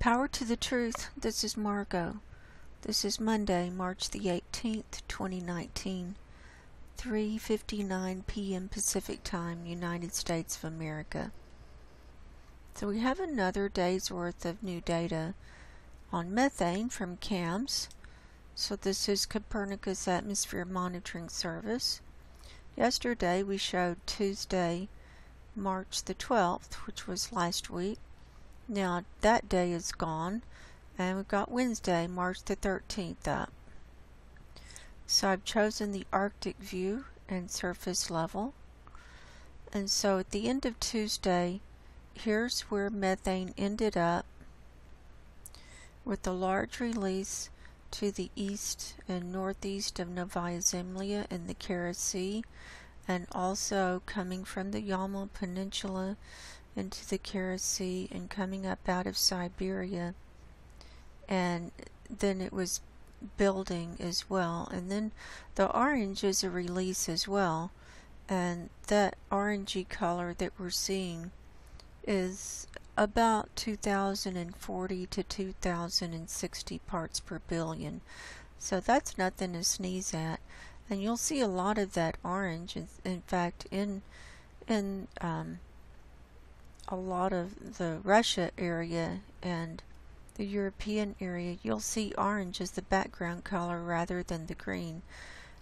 Power to the truth. This is Margo. This is Monday, March the 18th, 2019, 3:59 p.m. Pacific Time, United States of America. So we have another day's worth of new data on methane from CAMS. So this is Copernicus Atmosphere Monitoring Service. Yesterday we showed Tuesday, March the 12th, which was last week. Now that day is gone, and we've got Wednesday, March the 13th up. So I've chosen the Arctic view and surface level. And so at the end of Tuesday, here's where methane ended up, with a large release to the east and northeast of Novaya Zemlya in the Kara Sea, and also coming from the Yamal Peninsula into the Kara Sea and coming up out of Siberia. And then it was building as well. And then the orange is a release as well. And that orangey color that we're seeing is about 2040 to 2060 parts per billion. So that's nothing to sneeze at. And you'll see a lot of that orange. In fact, in a lot of the Russia area and the European area, you'll see orange as the background color rather than the green.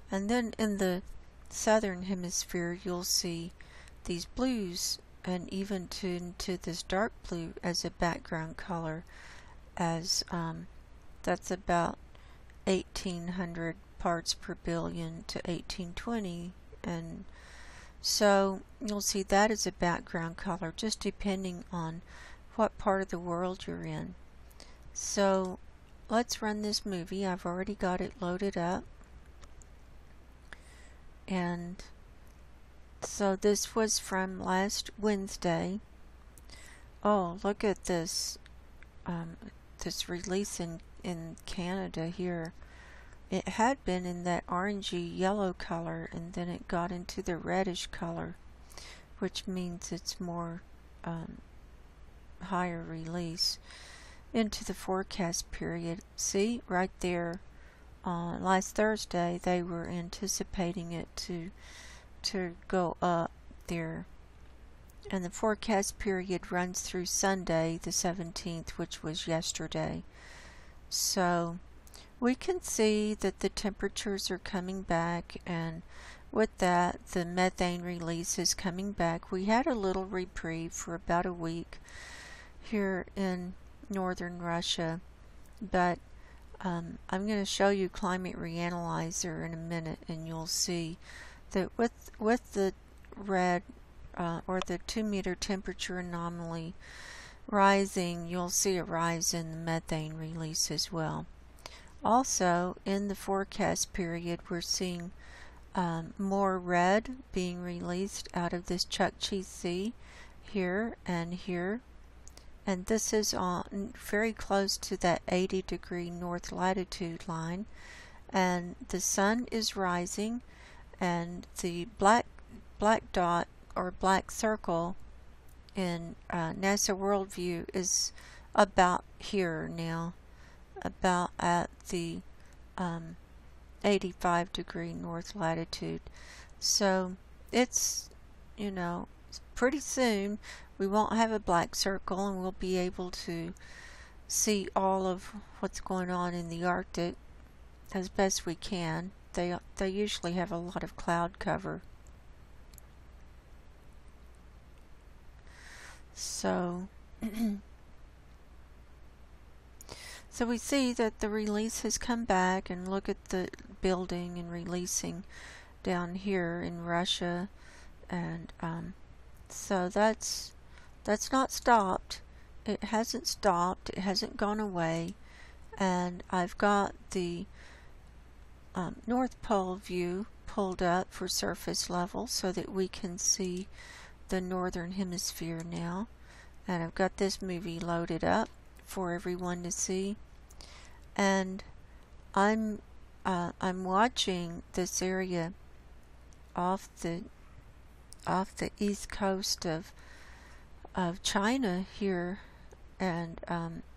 And then in the southern hemisphere, you'll see these blues and even to this dark blue as a background color, as that's about 1800 parts per billion to 1820, and so you'll see that as a background color, just depending on what part of the world you're in. So let's run this movie. I've already got it loaded up. And so this was from last Wednesday. Oh, look at this this release in Canada here. It had been in that orangey yellow color, and then it got into the reddish color, which means it's more higher release. Into the forecast period. See, right there, last Thursday they were anticipating it to go up there. And the forecast period runs through Sunday the 17th, which was yesterday. So we can see that the temperatures are coming back, and with that the methane release is coming back. We had a little reprieve for about a week here in northern Russia, but I'm going to show you Climate Reanalyzer in a minute, and you'll see that with the red or the 2-meter temperature anomaly rising, you'll see a rise in the methane release as well. Also, in the forecast period, we're seeing more red being released out of this Chukchi Sea here and here. And this is on very close to that 80-degree north latitude line. And the sun is rising, and the black dot or black circle in NASA Worldview is about here now, about at the 85-degree north latitude. So it's, pretty soon we won't have a black circle, and we'll be able to see all of what's going on in the Arctic as best we can. They usually have a lot of cloud cover. So so we see that the release has come back, and look at the building and releasing down here in Russia, and so that's not stopped. It hasn't stopped. It hasn't gone away. And I've got the North Pole view pulled up for surface level so that we can see the northern hemisphere now. And I've got this movie loaded up for everyone to see. And I'm watching this area off the east coast of China here and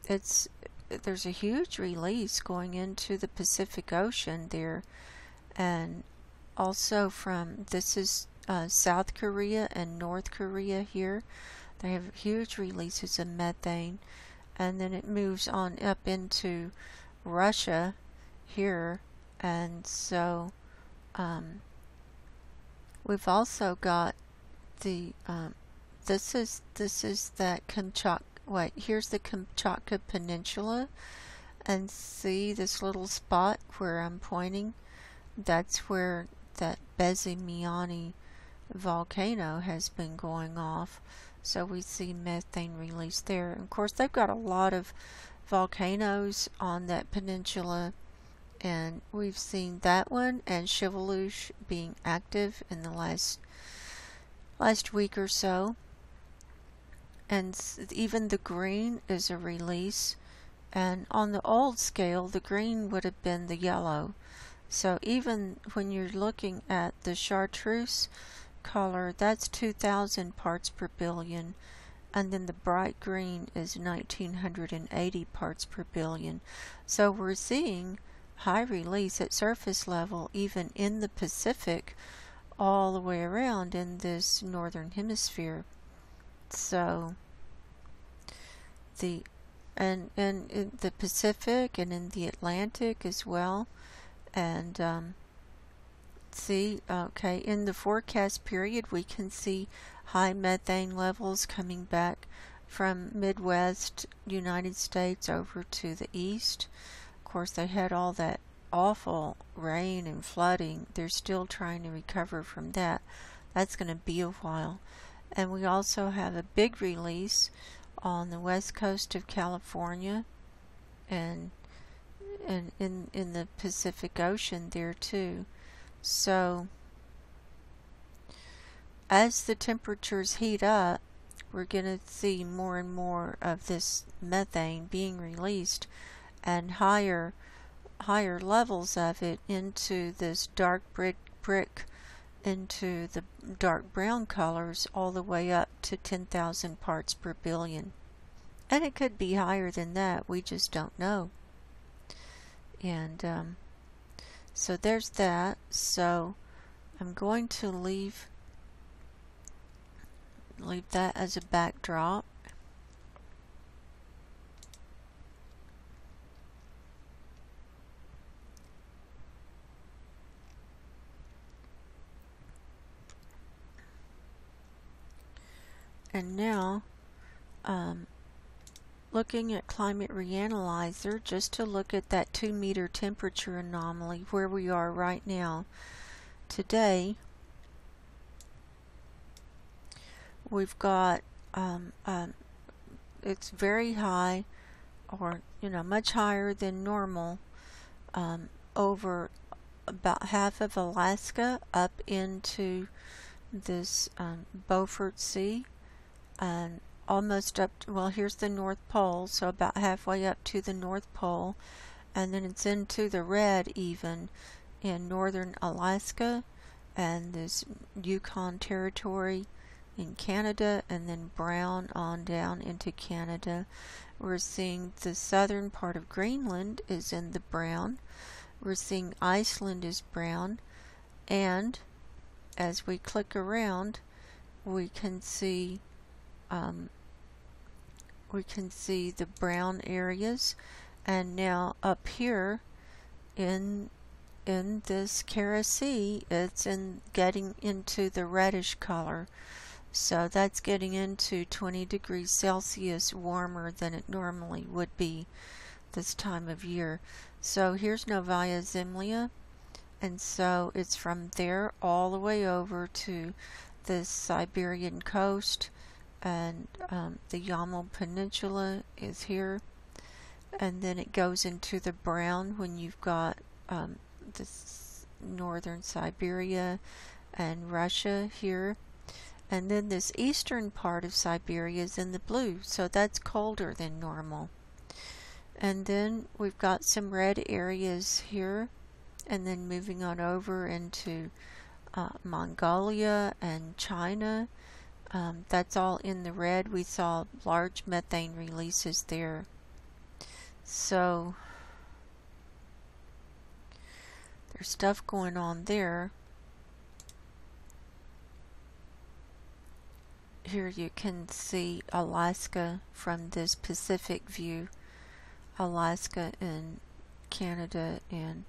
there's a huge release going into the Pacific Ocean there, and also from this is South Korea and North Korea here. They have huge releases of methane, and then it moves on up into Russia here, and so we've also got the this is that Kamchatka. Wait, here's the Kamchatka Peninsula, and see this little spot where I'm pointing? That's where that Bezimiani volcano has been going off. So we see methane release there. And of course, they've got a lot of volcanoes on that peninsula, and we've seen that one and Chevaluche being active in the last week or so. And even the green is a release, and on the old scale the green would have been the yellow. So even when you're looking at the chartreuse color, that's 2,000 parts per billion, and then the bright green is 1980 parts per billion. So we're seeing high release at surface level even in the Pacific all the way around in this northern hemisphere. So and in the Pacific and in the Atlantic as well. And see, okay, in the forecast period we can see high methane levels coming back from Midwest United States over to the east. Of course, they had all that awful rain and flooding. They're still trying to recover from that. That's going to be a while. And we also have a big release on the west coast of California and in the Pacific Ocean there too. So as the temperatures heat up, we're going to see more and more of this methane being released, and higher levels of it into this dark brick into the dark brown colors, all the way up to 10,000 parts per billion. And it could be higher than that, we just don't know. And so there's that. So I'm going to leave that as a backdrop. And now, looking at Climate Reanalyzer, just to look at that 2-meter temperature anomaly where we are right now. Today, we've got, it's very high, or, much higher than normal, over about half of Alaska up into this Beaufort Sea, and almost up to, well, here's the North Pole, so about halfway up to the North Pole, and then it's into the red even in northern Alaska and this Yukon Territory in Canada, and then brown on down into Canada. We're seeing the southern part of Greenland is in the brown. We're seeing Iceland is brown, and as we click around, we can see the brown areas, and now up here in this Kara Sea, it's getting into the reddish color. So that's getting into 20 degrees Celsius warmer than it normally would be this time of year. So here's Novaya Zemlya, and so it's from there all the way over to the Siberian coast, and the Yamal Peninsula is here, and then it goes into the brown when you've got this northern Siberia and Russia here, and then this eastern part of Siberia is in the blue, so that's colder than normal. And then we've got some red areas here, and then moving on over into Mongolia and China. That's all in the red. We saw large methane releases there. So there's stuff going on there. Here you can see Alaska from this Pacific view. Alaska and Canada and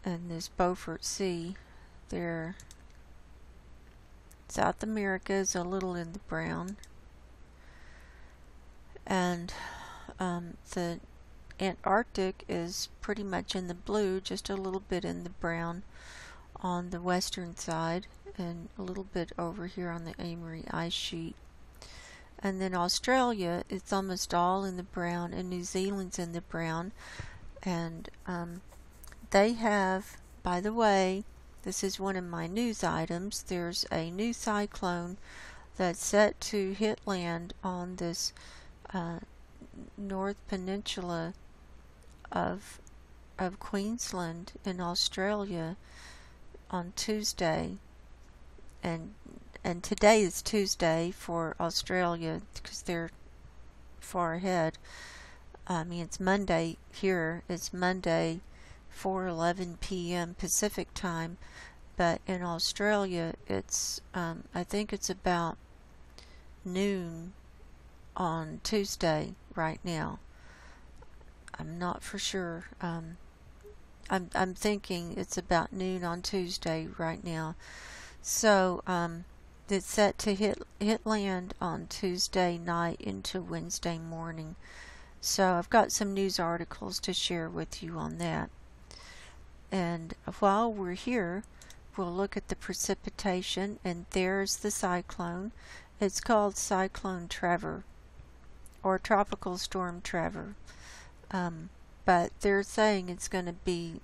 this Beaufort Sea there. South America is a little in the brown, and the Antarctic is pretty much in the blue, just a little bit in the brown on the western side, and a little bit over here on the Amory ice sheet. And then Australia, it's almost all in the brown, and New Zealand's in the brown. And they have, by the way, this is one of my news items, there's a new cyclone that's set to hit land on this North Peninsula of Queensland in Australia on Tuesday. And today is Tuesday for Australia because they're far ahead. I mean, it's Monday here. It's Monday 4:11 p.m. Pacific time, but in Australia it's I think it's about noon on Tuesday right now. I'm not for sure. I'm thinking it's about noon on Tuesday right now. So it's set to hit land on Tuesday night into Wednesday morning. So I've got some news articles to share with you on that. And while we're here, we'll look at the precipitation, and there's the cyclone. It's called Cyclone Trevor, or Tropical Storm Trevor. But they're saying it's going to be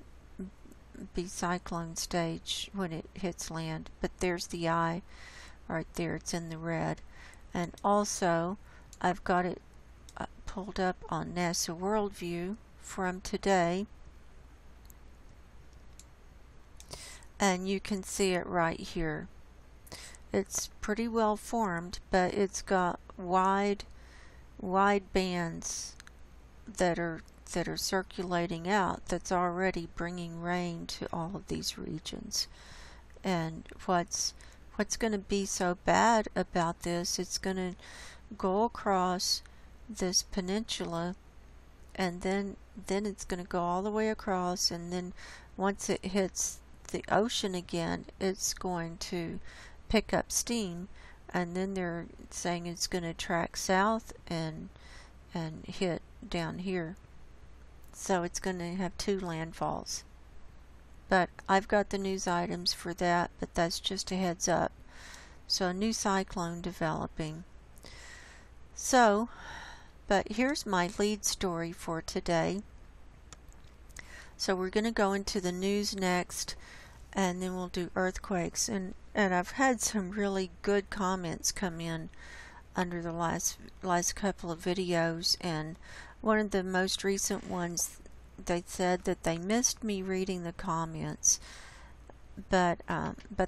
cyclone stage when it hits land. But there's the eye right there. It's in the red. And also, I've got it pulled up on NASA Worldview from today. And you can see it right here. It's pretty well formed, but it's got wide bands that are circulating out that's already bringing rain to all of these regions. And what's going to be so bad about this, it's going to go across this peninsula, and then it's going to go all the way across, and then once it hits the ocean again, it's going to pick up steam, and then they're saying it's going to track south and hit down here. So it's going to have two landfalls. But I've got the news items for that, but that's just a heads up. So a new cyclone developing. So, but here's my lead story for today. So we're going to go into the news next, and then we'll do earthquakes. And I've had some really good comments come in under the last couple of videos, and one of the most recent ones, they said that they missed me reading the comments, but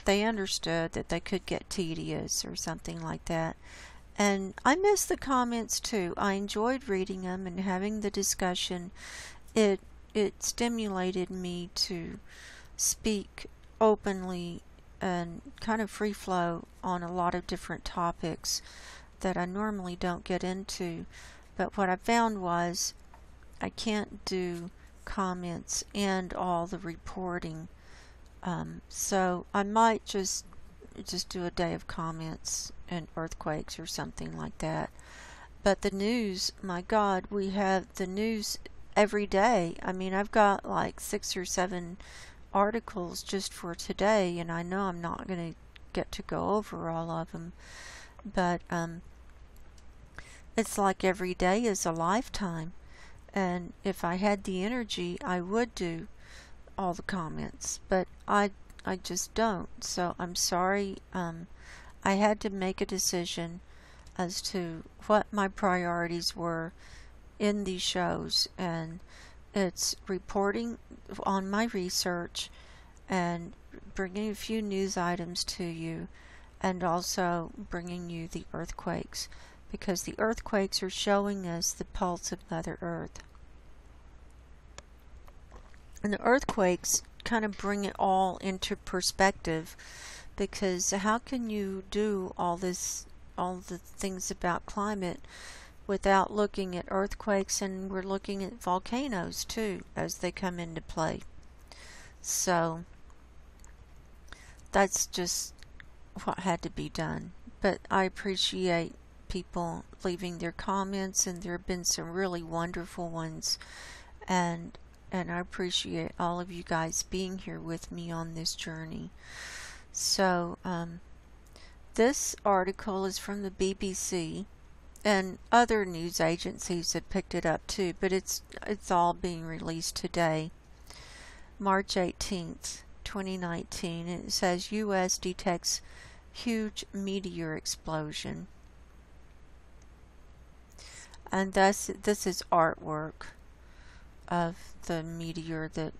they understood that they could get tedious or something like that. And I missed the comments too. I enjoyed reading them and having the discussion. It stimulated me to speak openly and kind of free flow on a lot of different topics that I normally don't get into. But what I found was I can't do comments and all the reporting. So I might just do a day of comments and earthquakes or something like that. But the news, my God, we have the news every day. I mean, I've got like 6 or 7 articles just for today, and I know I'm not going to get to go over all of them. But it's like every day is a lifetime, and if I had the energy, I would do all the comments, but I just don't. So I'm sorry. I had to make a decision as to what my priorities were in these shows, and it's reporting on my research and bringing a few news items to you, and also bringing you the earthquakes, because the earthquakes are showing us the pulse of Mother Earth. And the earthquakes kind of bring it all into perspective, because how can you do all the things about climate without looking at earthquakes? And we're looking at volcanoes too as they come into play. So that's just what had to be done. But I appreciate people leaving their comments, and there have been some really wonderful ones, and I appreciate all of you guys being here with me on this journey. So this article is from the BBC, and other news agencies have picked it up too, but it's all being released today, March 18th, 2019. And it says U.S. detects huge meteor explosion. And this is artwork of the meteor that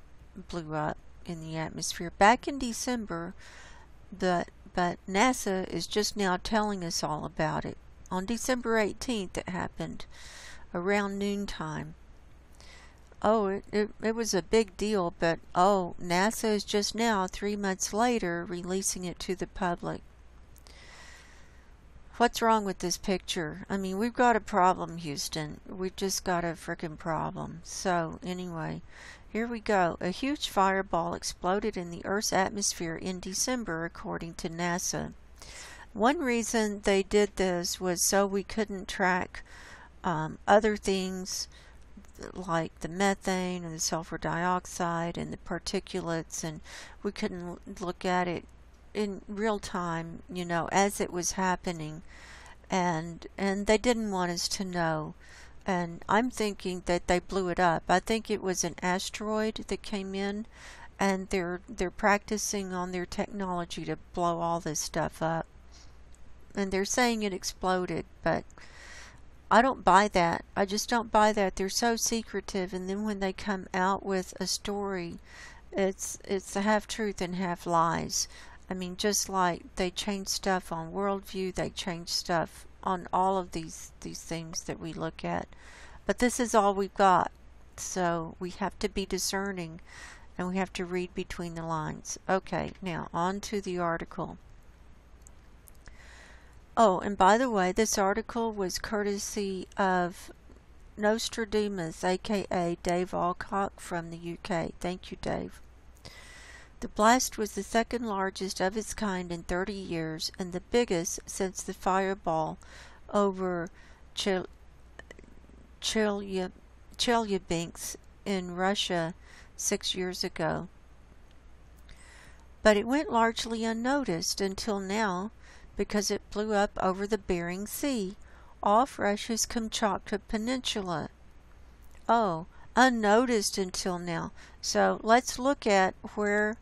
blew up in the atmosphere back in December, but NASA is just now telling us all about it. On December 18th it happened around noontime. Oh, it was a big deal, but NASA is just now, 3 months later, releasing it to the public. What's wrong with this picture? I mean, we've got a problem, Houston. We've just got a frickin' problem. So, anyway, here we go. A huge fireball exploded in the Earth's atmosphere in December, according to NASA. One reason they did this was so we couldn't track other things like the methane and the sulfur dioxide and the particulates, and we couldn't look at it in real time, you know, as it was happening, and they didn't want us to know. And I'm thinking that they blew it up. I think it was an asteroid that came in, and they're practicing on their technology to blow all this stuff up. And they're saying it exploded, but I don't buy that. I just don't buy that. They're so secretive, and then when they come out with a story, it's half truth and half lies. I mean, just like they change stuff on Worldview, they change stuff on all of these things that we look at. But this is all we've got. So we have to be discerning, and we have to read between the lines. Okay, now on to the article. Oh, and by the way, this article was courtesy of Nostradamus, aka Dave Alcock from the UK. Thank you, Dave. The blast was the second largest of its kind in 30 years and the biggest since the fireball over Chelyabinsk in Russia 6 years ago. But it went largely unnoticed until now, because it blew up over the Bering Sea, off Russia's Kamchatka Peninsula. Oh, unnoticed until now. So let's look at where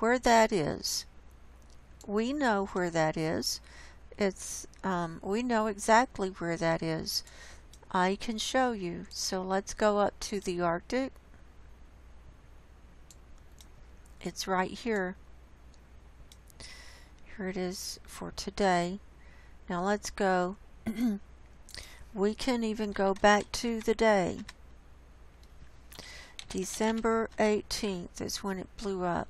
that is. We know where that is. We know exactly where that is. I can show you. So let's go up to the Arctic. It's right here. Here it is for today. Now let's go. We can even go back to the day. December 18th is when it blew up.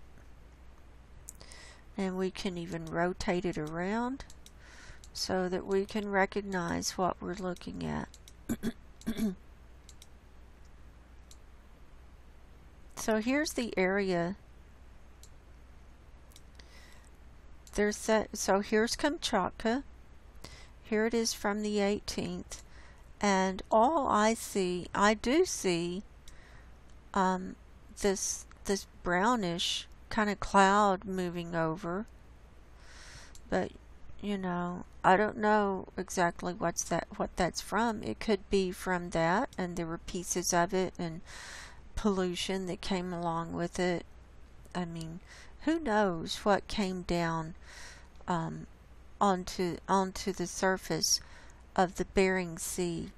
And we can even rotate it around so that we can recognize what we're looking at. So here's the area. So here's Kamchatka. Here it is from the 18th. And all I do see this brownish kind of cloud moving over, but you know, I don't know exactly what that's from. It could be from that, and there were pieces of it and pollution that came along with it. I mean, who knows what came down onto the surface of the Bering Sea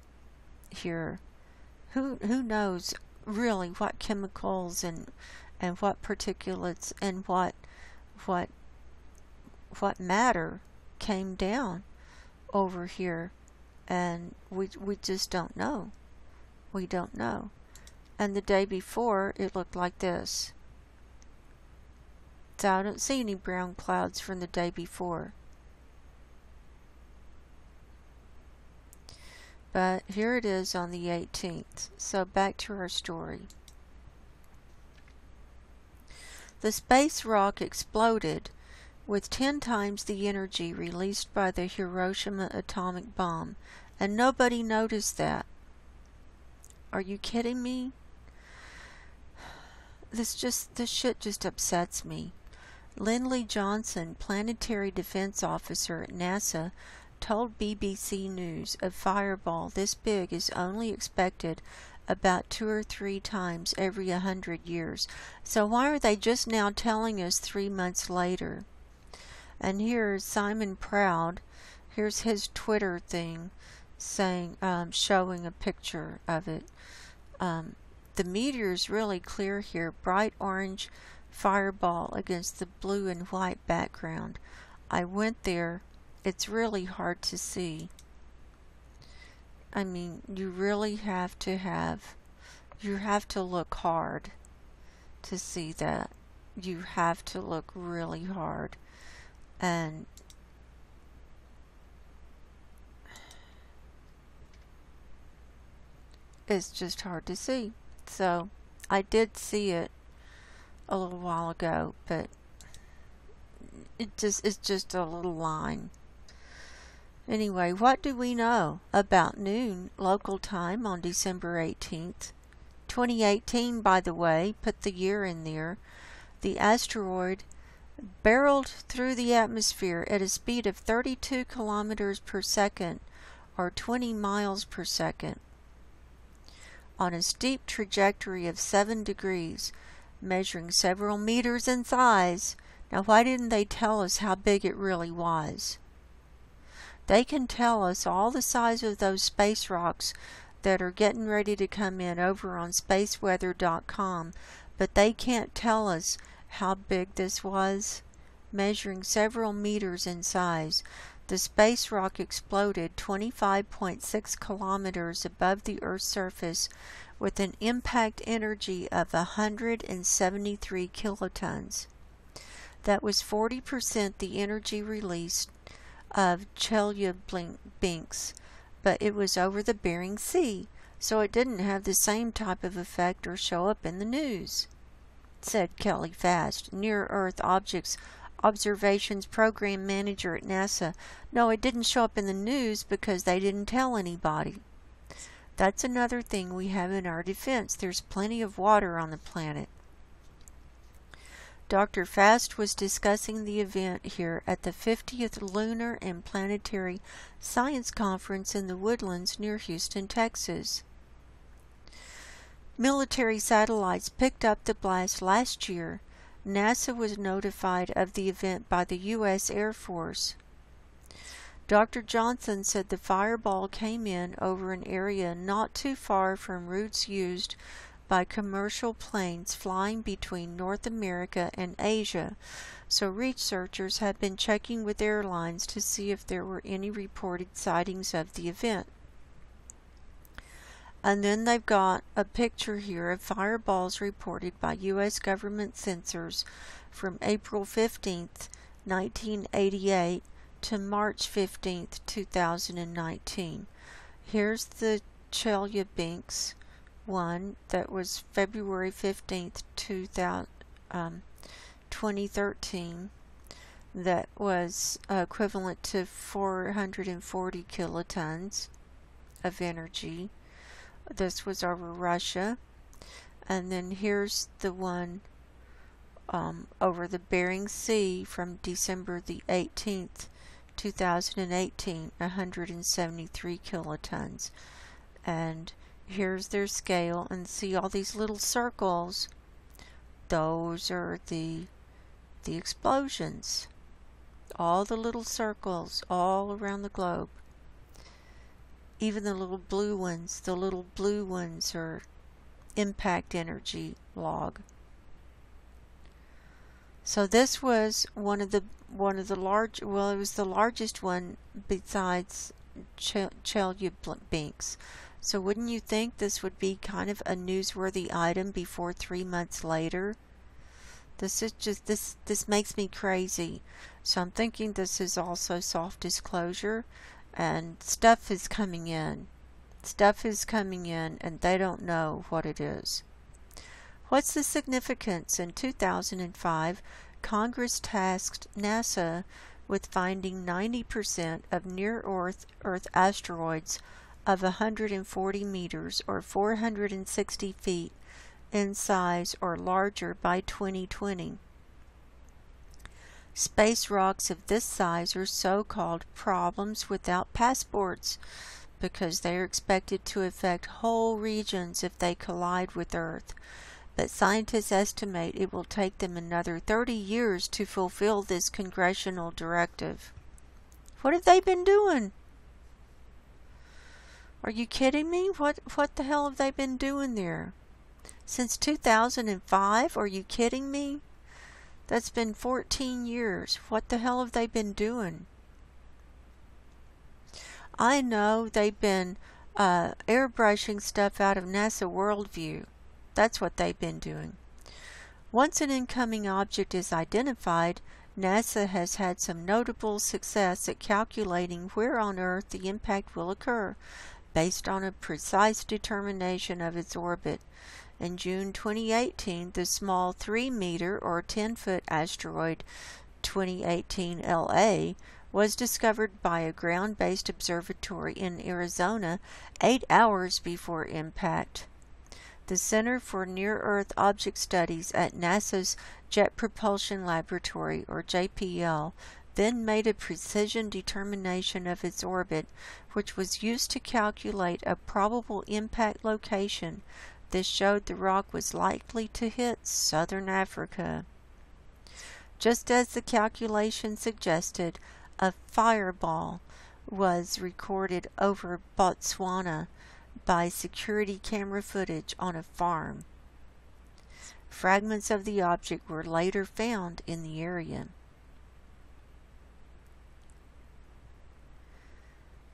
here. Who knows really what chemicals and what particulates and what matter came down over here, and we just don't know. We don't know. And the day before, it looked like this. So I don't see any brown clouds from the day before. But here it is on the 18th. So back to our story. The space rock exploded with 10 times the energy released by the Hiroshima atomic bomb, and nobody noticed that. Are you kidding me? This shit just upsets me. Lindley Johnson, Planetary Defense Officer at NASA, told BBC News a fireball this big is only expected about 2 or 3 times every 100 years. So why are they just now telling us 3 months later? And here's Simon Proud. Here's his Twitter thing saying, showing a picture of it. The meteor's really clear here. Bright orange fireball against the blue and white background. I went there. It's really hard to see. I mean, you really have to look hard to see that. You have to look really hard. And it's just hard to see. So, I did see it a little while ago, but it's just a little line. Anyway, what do we know? About noon local time on December 18th, 2018, by the way, put the year in there, the asteroid barreled through the atmosphere at a speed of 32 kilometers per second, or 20 miles per second, on a steep trajectory of 7 degrees, measuring several meters in size. Now, why didn't they tell us how big it really was? They can tell us all the size of those space rocks that are getting ready to come in over on spaceweather.com, but they can't tell us how big this was, measuring several meters in size. The space rock exploded 25.6 kilometers above the Earth's surface with an impact energy of 173 kilotons. That was 40% the energy released of Chelyabinsk, but it was over the Bering Sea, so it didn't have the same type of effect or show up in the news, said Kelly Fast, Near-Earth Objects Observations Program Manager at NASA. No, it didn't show up in the news because they didn't tell anybody. That's another thing we have in our defense. There's plenty of water on the planet. Dr. Fast was discussing the event here at the 50th Lunar and Planetary Science Conference in the Woodlands near Houston, Texas. Military satellites picked up the blast last year. NASA was notified of the event by the U.S. Air Force. Dr. Johnson said the fireball came in over an area not too far from routes used by commercial planes flying between North America and Asia, so researchers have been checking with airlines to see if there were any reported sightings of the event. And then they've got a picture here of fireballs reported by U.S. government sensors from April 15th, 1988 to March 15th, 2019. Here's the Chelyabinsk one that was February 15th, 2013, that was equivalent to 440 kilotons of energy. This was over Russia. And then here's the one over the Bering Sea from December the 18th, 2018, 173 kilotons. And here's their scale, and see all these little circles. Those are the explosions. All the little circles all around the globe. Even the little blue ones are impact energy log. So this was one of the large, well, it was the largest one besides Chelyabinsk. So wouldn't you think this would be kind of a newsworthy item before 3 months later? This is just, this makes me crazy. So I'm thinking this is also soft disclosure, and stuff is coming in. Stuff is coming in, and they don't know what it is. What's the significance? In 2005, Congress tasked NASA with finding 90% of near-Earth asteroids of 140 meters or 460 feet in size or larger by 2020. Space rocks of this size are so-called problems without passports because they are expected to affect whole regions if they collide with Earth. But scientists estimate it will take them another 30 years to fulfill this congressional directive. What have they been doing? Are you kidding me? What the hell have they been doing there? Since 2005? Are you kidding me? That's been 14 years. What the hell have they been doing? I know they've been airbrushing stuff out of NASA Worldview. That's what they've been doing. Once an incoming object is identified, NASA has had some notable success at calculating where on Earth the impact will occur, based on a precise determination of its orbit. In June 2018, the small 3-meter or 10-foot asteroid 2018 LA was discovered by a ground-based observatory in Arizona 8 hours before impact. The Center for Near-Earth Object Studies at NASA's Jet Propulsion Laboratory, or JPL, then made a precision determination of its orbit, which was used to calculate a probable impact location. This showed the rock was likely to hit southern Africa. Just as the calculation suggested, a fireball was recorded over Botswana by security camera footage on a farm. Fragments of the object were later found in the area.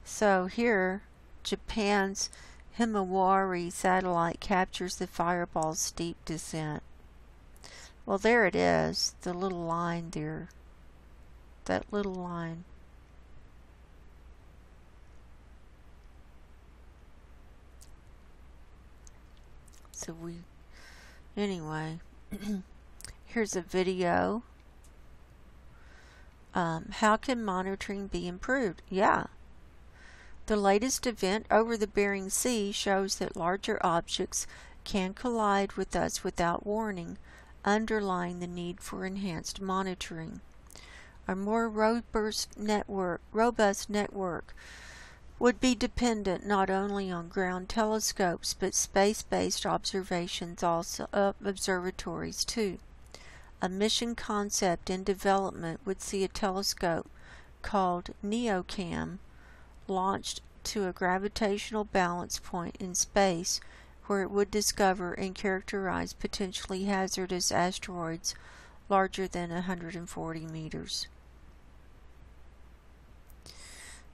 So here, Japan's Himawari satellite captures the fireball's steep descent. Well, there it is, the little line there. That little line. So anyway, here's a video. How can monitoring be improved? Yeah. The latest event over the Bering Sea shows that larger objects can collide with us without warning, underlying the need for enhanced monitoring. A more robust network would be dependent not only on ground telescopes but space-based observations, also observatories too. A mission concept in development would see a telescope called NEOCAM launched to a gravitational balance point in space where it would discover and characterize potentially hazardous asteroids larger than 140 meters.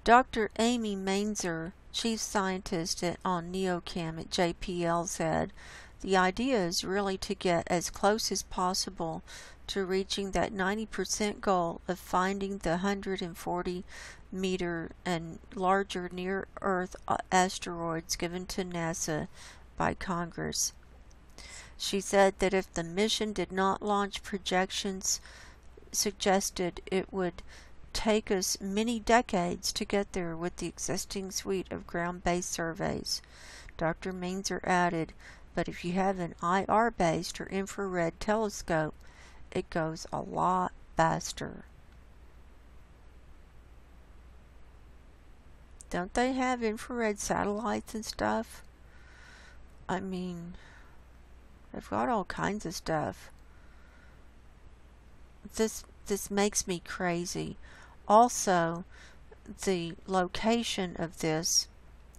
Dr. Amy Mainzer, chief scientist on NEOCAM at JPL, said, "The idea is really to get as close as possible to reaching that 90% goal of finding the 140-meter and larger near-Earth asteroids given to NASA by Congress." She said that if the mission did not launch, projections suggested it would take us many decades to get there with the existing suite of ground-based surveys. Dr. Mainzer added, "But if you have an IR-based or infrared telescope, it goes a lot faster." Don't they have infrared satellites and stuff? I mean, they've got all kinds of stuff. This makes me crazy. Also, the location of this,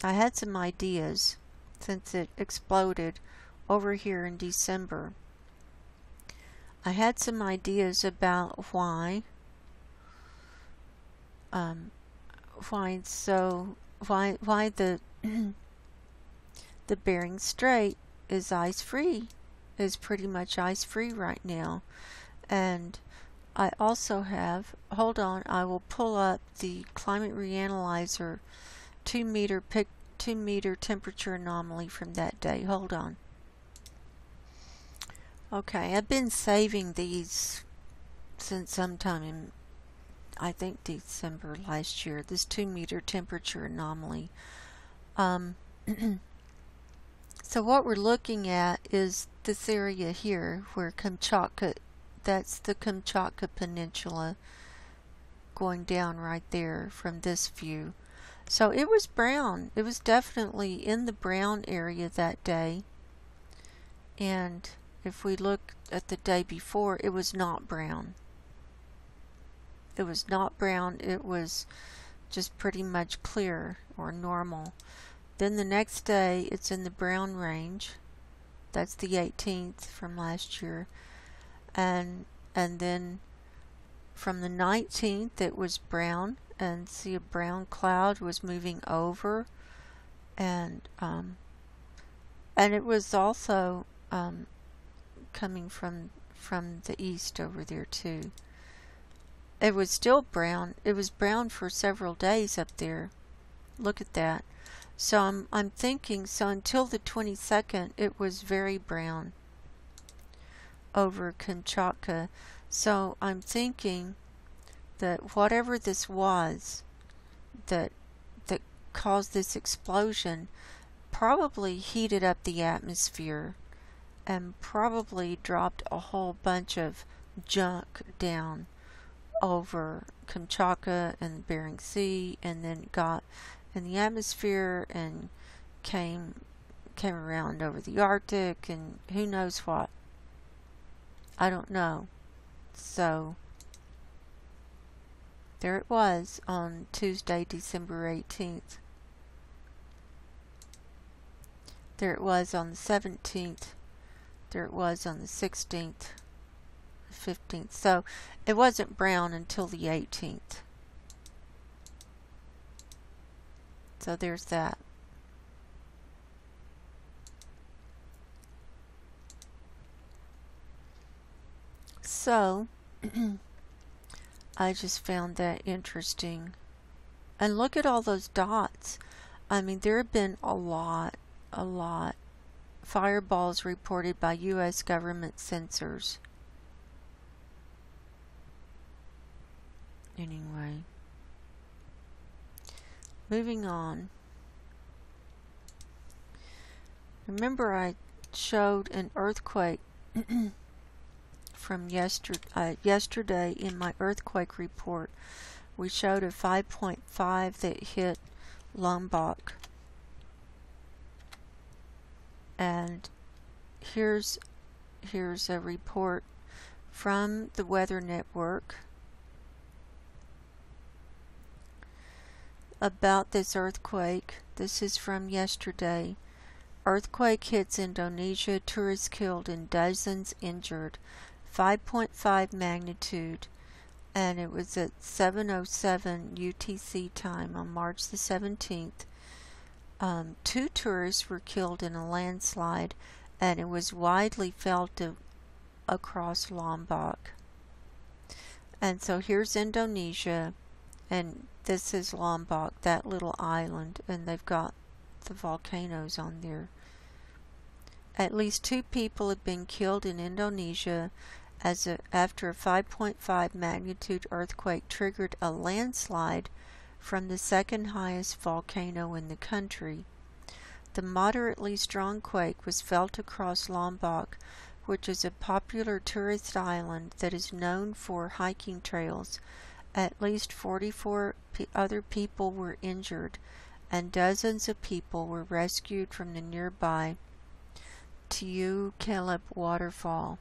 I had some ideas since it exploded over here in December. I had some ideas about why the the Bering Strait is ice-free, is pretty much ice-free right now. And I also have, hold on, I will pull up the climate reanalyzer 2 meter temperature anomaly from that day. Hold on. Okay, I've been saving these since sometime in, I think, December last year, this 2 meter temperature anomaly. So what we're looking at is this area here where Kamchatka, that's the Kamchatka Peninsula going down right there from this view. So it was brown. It was definitely in the brown area that day. And if we look at the day before, it was not brown. It was not brown. It was just pretty much clear or normal. Then the next day, it's in the brown range. That's the 18th from last year. And then from the 19th, it was brown. And see, a brown cloud was moving over. And it was also coming from the east over there too. It was still brown. It was brown for several days up there. Look at that. So I'm thinking, so until the 22nd, it was very brown over Kamchatka. So I'm thinking that whatever this was that caused this explosion probably heated up the atmosphere and probably dropped a whole bunch of junk down over Kamchatka and the Bering Sea, and then got in the atmosphere and came around over the Arctic and who knows what. I don't know. So there it was on Tuesday, December 18th. There it was on the 17th. There it was on the 16th, 15th. So it wasn't brown until the 18th. So there's that. So I just found that interesting. And look at all those dots. I mean, there have been a lot fireballs reported by U.S. government sensors. Anyway, moving on. Remember I showed an earthquake from yesterday in my earthquake report. We showed a 5.5 that hit Lombok. And here's a report from the Weather Network about this earthquake. This is from yesterday. Earthquake hits Indonesia, tourists killed and dozens injured. 5.5 magnitude, and it was at 7:07 UTC time on March the 17th. 2 tourists were killed in a landslide, and it was widely felt across Lombok. And so here's Indonesia, and this is Lombok, that little island, and they've got the volcanoes on there. At least 2 people have been killed in Indonesia after a 5.5 magnitude earthquake triggered a landslide from the second highest volcano in the country. The moderately strong quake was felt across Lombok, which is a popular tourist island that is known for hiking trails. At least 44 other people were injured, and dozens of people were rescued from the nearby Tiu Kelep waterfall.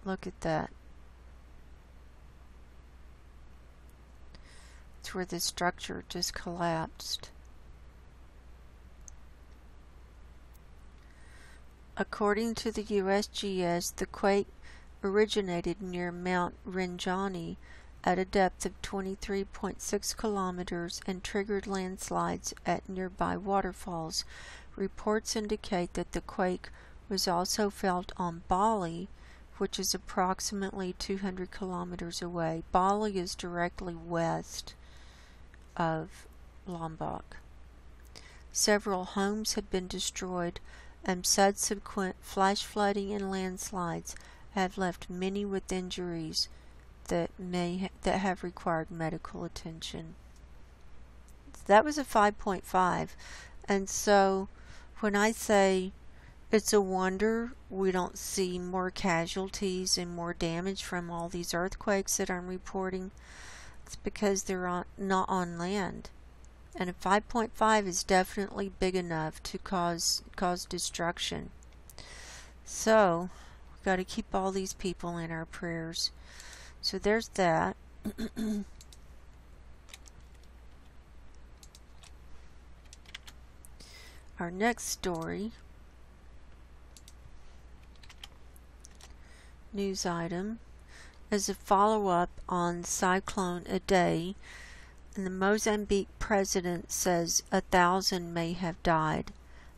Look at that. It's where the structure just collapsed. According to the USGS, the quake originated near Mount Rinjani at a depth of 23.6 kilometers and triggered landslides at nearby waterfalls. Reports indicate that the quake was also felt on Bali, which is approximately 200 kilometers away. Bali is directly west of Lombok. Several homes had been destroyed, and subsequent flash flooding and landslides have left many with injuries that have required medical attention. That was a 5.5, and so when I say it's a wonder we don't see more casualties and more damage from all these earthquakes that I'm reporting, it's because they're not on land. And a 5.5 is definitely big enough to cause destruction. So, we've got to keep all these people in our prayers. So there's that. Our next story, news item, is a follow-up on Cyclone a day. And the Mozambique president says 1,000 may have died.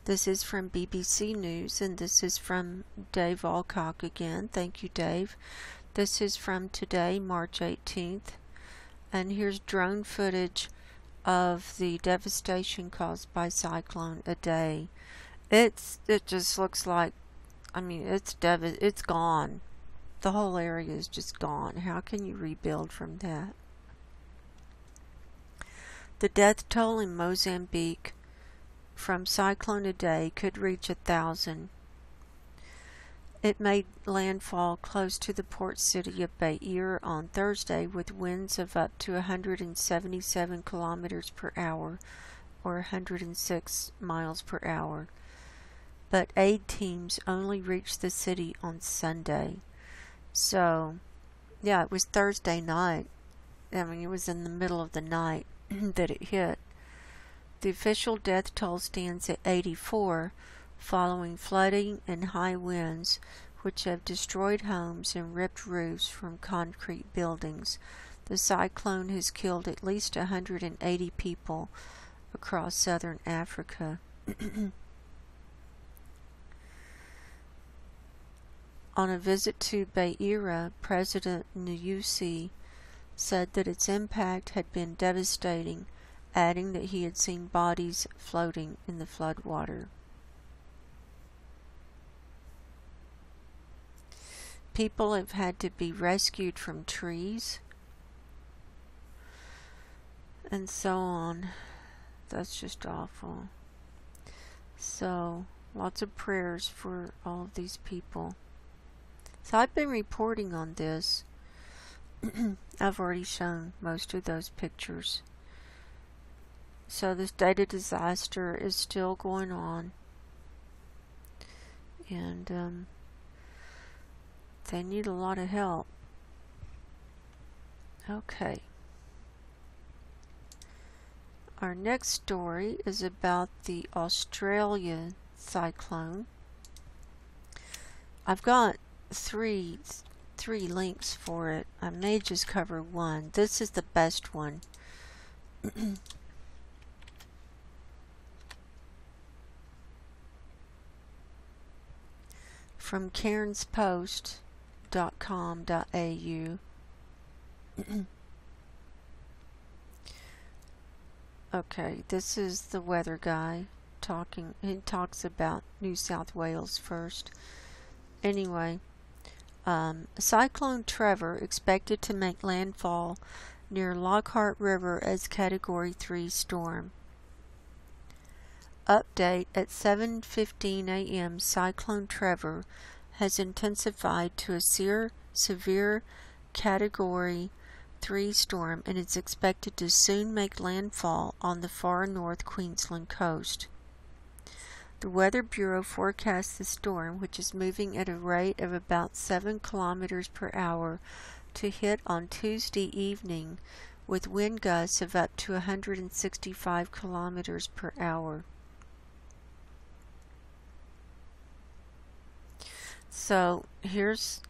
This is from BBC News, and this is from Dave Alcock again. Thank you, Dave. This is from today, March 18th. And here's drone footage of the devastation caused by Cyclone a day. It just looks like, I mean, it's gone. The whole area is just gone. How can you rebuild from that? The death toll in Mozambique from Cyclone a day could reach 1,000. It made landfall close to the port city of Beira on Thursday with winds of up to 177 kilometers per hour or 106 miles per hour. But aid teams only reached the city on Sunday. So, yeah, it was Thursday night. I mean, it was in the middle of the night that it hit. The official death toll stands at 84, following flooding and high winds, which have destroyed homes and ripped roofs from concrete buildings. The cyclone has killed at least 180 people across southern Africa. On a visit to Beira, President Nyusi said that its impact had been devastating, adding that he had seen bodies floating in the floodwater. People have had to be rescued from trees and so on. That's just awful. So, lots of prayers for all of these people. So I've been reporting on this. I've already shown most of those pictures. So the state of disaster is still going on. And they need a lot of help. Okay. Our next story is about the Australia cyclone. I've got three links for it. I may just cover one. This is the best one. From cairnspost.com.au. Okay, this is the weather guy talking. He talks about New South Wales first. Anyway, Cyclone Trevor expected to make landfall near Lockhart River as Category 3 storm. Update at 7:15 a.m. Cyclone Trevor has intensified to a severe Category 3 storm and is expected to soon make landfall on the far north Queensland coast. The Weather Bureau forecasts the storm, which is moving at a rate of about 7 kilometers per hour, to hit on Tuesday evening with wind gusts of up to 165 kilometers per hour. So here's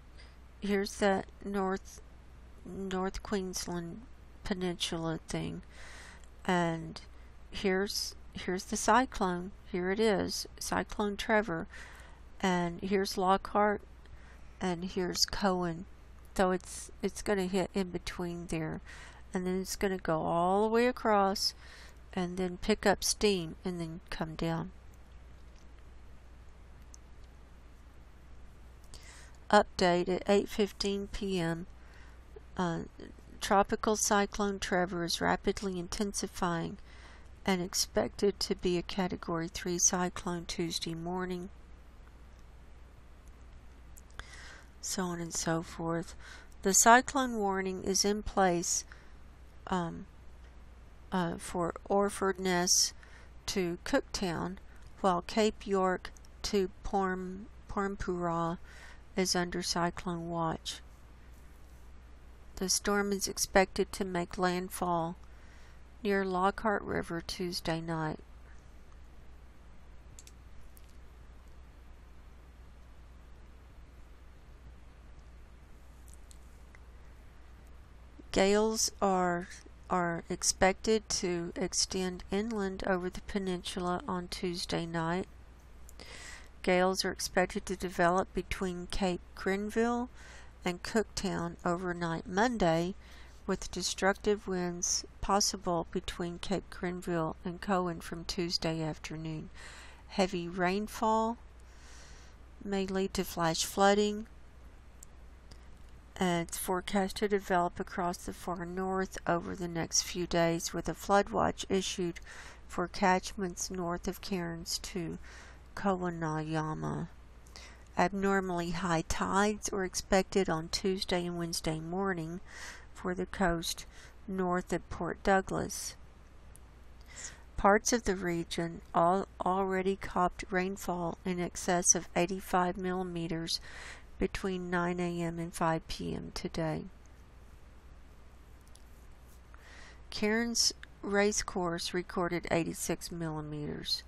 here's that North Queensland Peninsula thing, and here's the cyclone. Here it is, Cyclone Trevor, and here's Lockhart, and here's Cohen. So it's going to hit in between there, and then it's going to go all the way across, and then pick up steam, and then come down. Update at 8:15 p.m. Tropical Cyclone Trevor is rapidly intensifying and expected to be a Category 3 cyclone Tuesday morning. So on and so forth. The cyclone warning is in place for Orford Ness to Cooktown, while Cape York to Pormpuraaw is under cyclone watch. The storm is expected to make landfall near Lockhart River Tuesday night. Gales are expected to extend inland over the peninsula on Tuesday night. Gales are expected to develop between Cape Grenville and Cooktown overnight Monday, with destructive winds possible between Cape Grenville and Cohen from Tuesday afternoon. Heavy rainfall may lead to flash flooding, and it's forecast to develop across the far north over the next few days, with a flood watch issued for catchments north of Cairns to Kawanayama. Abnormally high tides are expected on Tuesday and Wednesday morning for the coast north of Port Douglas. Parts of the region already copped rainfall in excess of 85 millimeters between 9 a.m. and 5 p.m. today. Cairns Racecourse recorded 86 millimeters.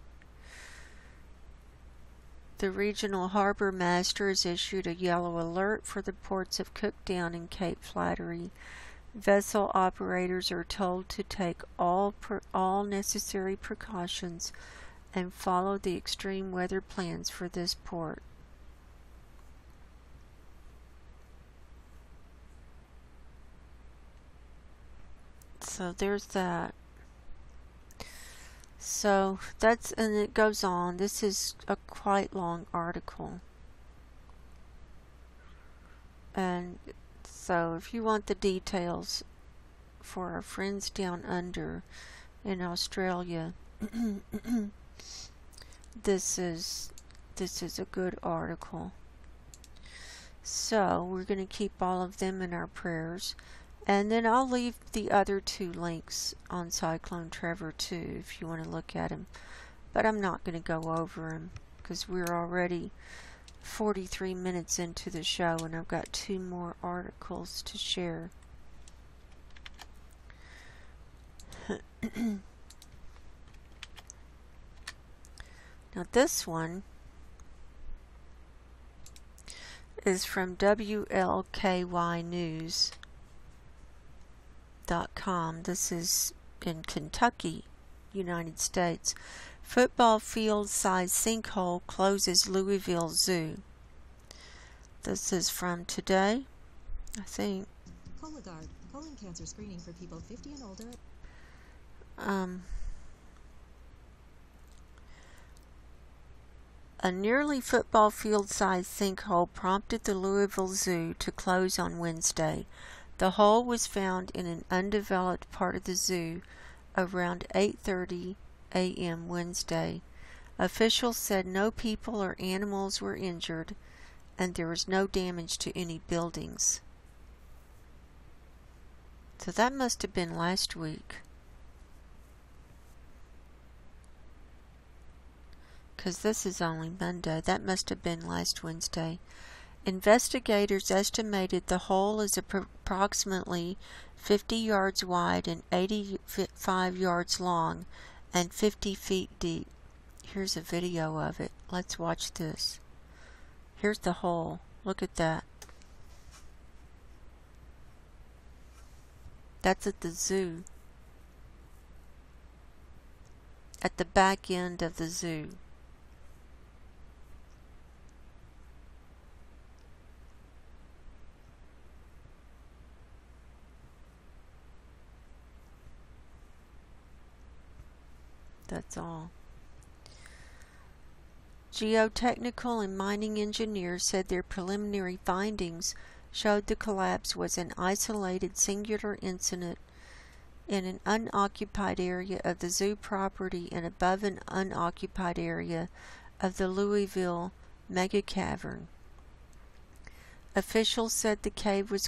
The regional harbor master has issued a yellow alert for the ports of Cooktown and Cape Flattery. Vessel operators are told to take all necessary precautions and follow the extreme weather plans for this port. So there's that. So that's, and it goes on. This is a quite long article. And so if you want the details for our friends down under in Australia, this is a good article. So we're going to keep all of them in our prayers. And then I'll leave the other two links on Cyclone Trevor too, if you want to look at them. But I'm not going to go over them because we're already 43 minutes into the show and I've got 2 more articles to share. Now this one is from WLKY News. .com. This is in Kentucky, United States. Football field-sized sinkhole closes Louisville Zoo. This is from today, I think. Cologuard, colon cancer screening for people 50 and older. A nearly football field-sized sinkhole prompted the Louisville Zoo to close on Wednesday. The hole was found in an undeveloped part of the zoo around 8:30 a.m. Wednesday. Officials said no people or animals were injured and there was no damage to any buildings. So that must have been last week. Because this is only Monday. That must have been last Wednesday. Investigators estimated the hole is approximately 50 yards wide and 85 yards long and 50 feet deep. Here's a video of it. Let's watch this. Here's the hole. Look at that. That's at the zoo. At the back end of the zoo. That's all. Geotechnical and mining engineers said their preliminary findings showed the collapse was an isolated singular incident in an unoccupied area of the zoo property and above an unoccupied area of the Louisville mega cavern. Officials said the cave was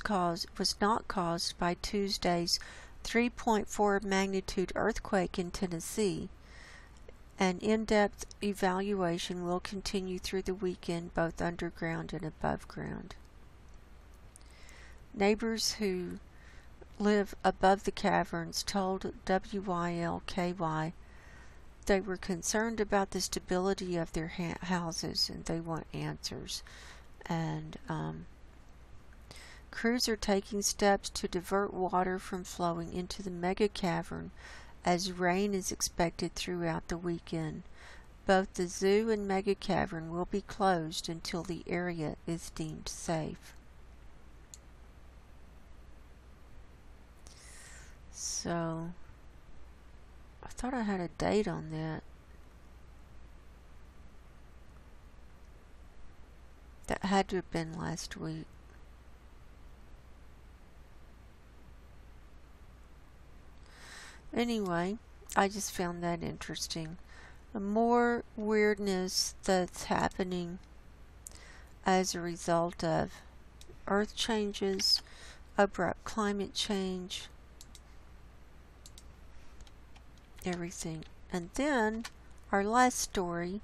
not caused by Tuesday's 3.4 magnitude earthquake in Tennessee. An in-depth evaluation will continue through the weekend, both underground and above ground. Neighbors who live above the caverns told WYLKY they were concerned about the stability of their houses and they want answers. And crews are taking steps to divert water from flowing into the mega cavern as rain is expected throughout the weekend. Both the zoo and mega cavern will be closed until the area is deemed safe. So, I thought I had a date on that. That had to have been last week. Anyway, I just found that interesting. More weirdness that's happening as a result of earth changes, abrupt climate change, everything. And then our last story.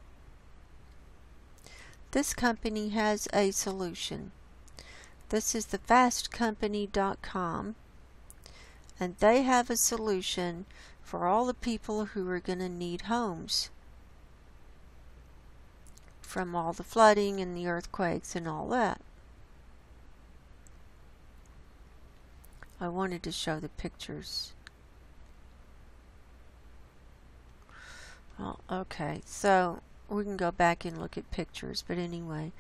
This company has a solution. This is the fastcompany.com. And they have a solution for all the people who are going to need homes from all the flooding and the earthquakes and all that. I wanted to show the pictures. Well, okay, so we can go back and look at pictures, but anyway.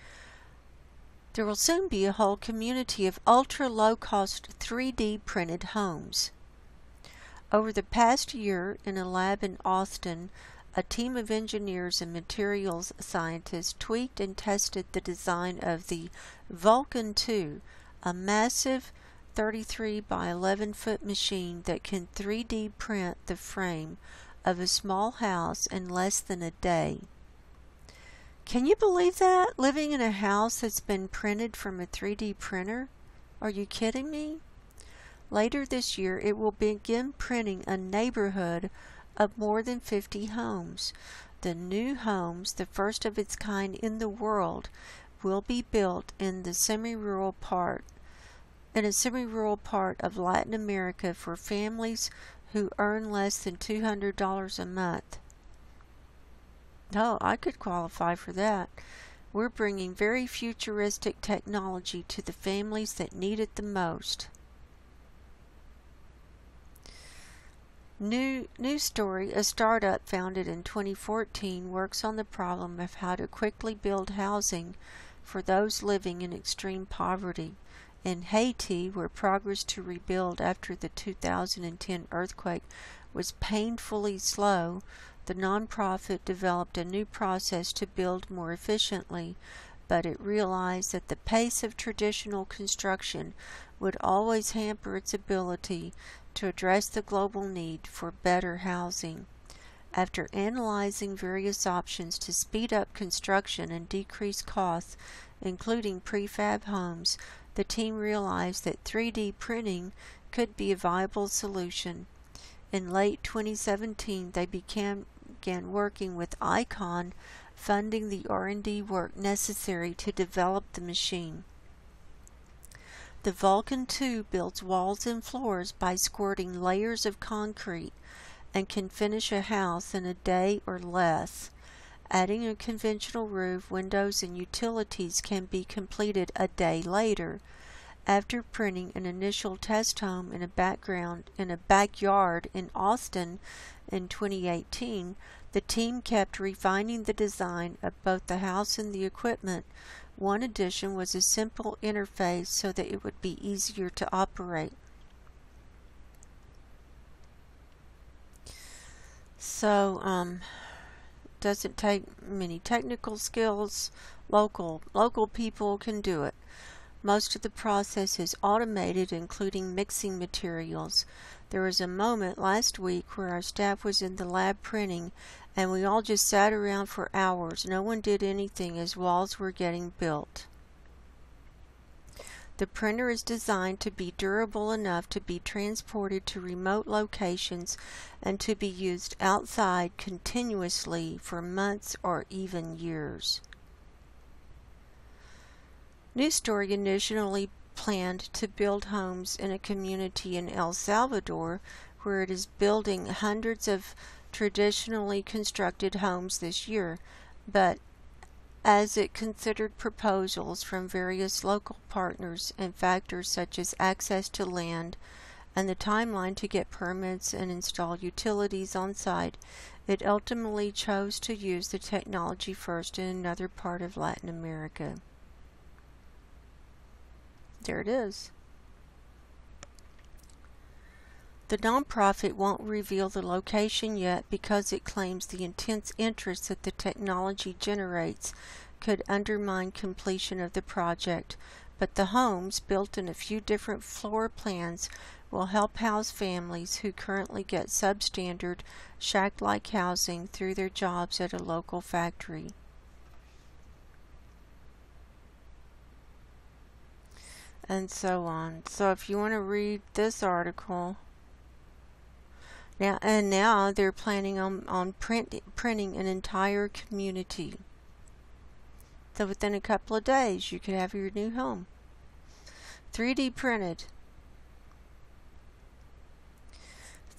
There will soon be a whole community of ultra-low-cost 3D printed homes. Over the past year, in a lab in Austin, a team of engineers and materials scientists tweaked and tested the design of the Vulcan 2, a massive 33 by 11 foot machine that can 3D print the frame of a small house in less than a day. Can you believe that? Living in a house that's been printed from a 3D printer? Are you kidding me? Later this year, it will begin printing a neighborhood of more than 50 homes. The new homes, the first of its kind in the world, will be built in a semi-rural part of Latin America for families who earn less than $200 a month. Oh, I could qualify for that. We're bringing very futuristic technology to the families that need it the most. New story, a startup founded in 2014 works on the problem of how to quickly build housing for those living in extreme poverty. In Haiti, where progress to rebuild after the 2010 earthquake was painfully slow, the nonprofit developed a new process to build more efficiently, but it realized that the pace of traditional construction would always hamper its ability to address the global need for better housing. After analyzing various options to speed up construction and decrease costs, including prefab homes, the team realized that 3D printing could be a viable solution. In late 2017, they began working with Icon, funding the R&D work necessary to develop the machine. The Vulcan 2 builds walls and floors by squirting layers of concrete and can finish a house in a day or less. Adding a conventional roof, windows, and utilities can be completed a day later. After printing an initial test home in a backyard in Austin in 2018, the team kept refining the design of both the house and the equipment. One addition was a simple interface so that it would be easier to operate. So, doesn't take many technical skills. Local people can do it. Most of the process is automated, including mixing materials. There was a moment last week where our staff was in the lab printing, and we all just sat around for hours. No one did anything as walls were getting built. The printer is designed to be durable enough to be transported to remote locations and to be used outside continuously for months or even years. News Story initially planned to build homes in a community in El Salvador, where it is building hundreds of traditionally constructed homes this year, but as it considered proposals from various local partners and factors such as access to land and the timeline to get permits and install utilities on site, it ultimately chose to use the technology first in another part of Latin America. There it is. The nonprofit won't reveal the location yet because it claims the intense interest that the technology generates could undermine completion of the project, but the homes, built in a few different floor plans, will help house families who currently get substandard, shack-like housing through their jobs at a local factory. And so on. So if you want to read this article, now they're planning on printing an entire community. So within a couple of days you could have your new home. 3D printed.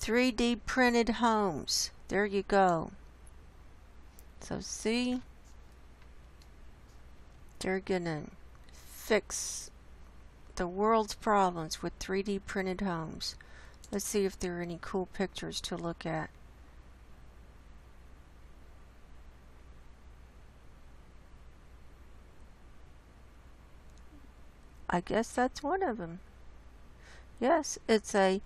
3D printed homes. There you go. So see, they're gonna fix the world's problems with 3D printed homes. Let's see if there are any cool pictures to look at. I guess that's one of them. Yes, it's a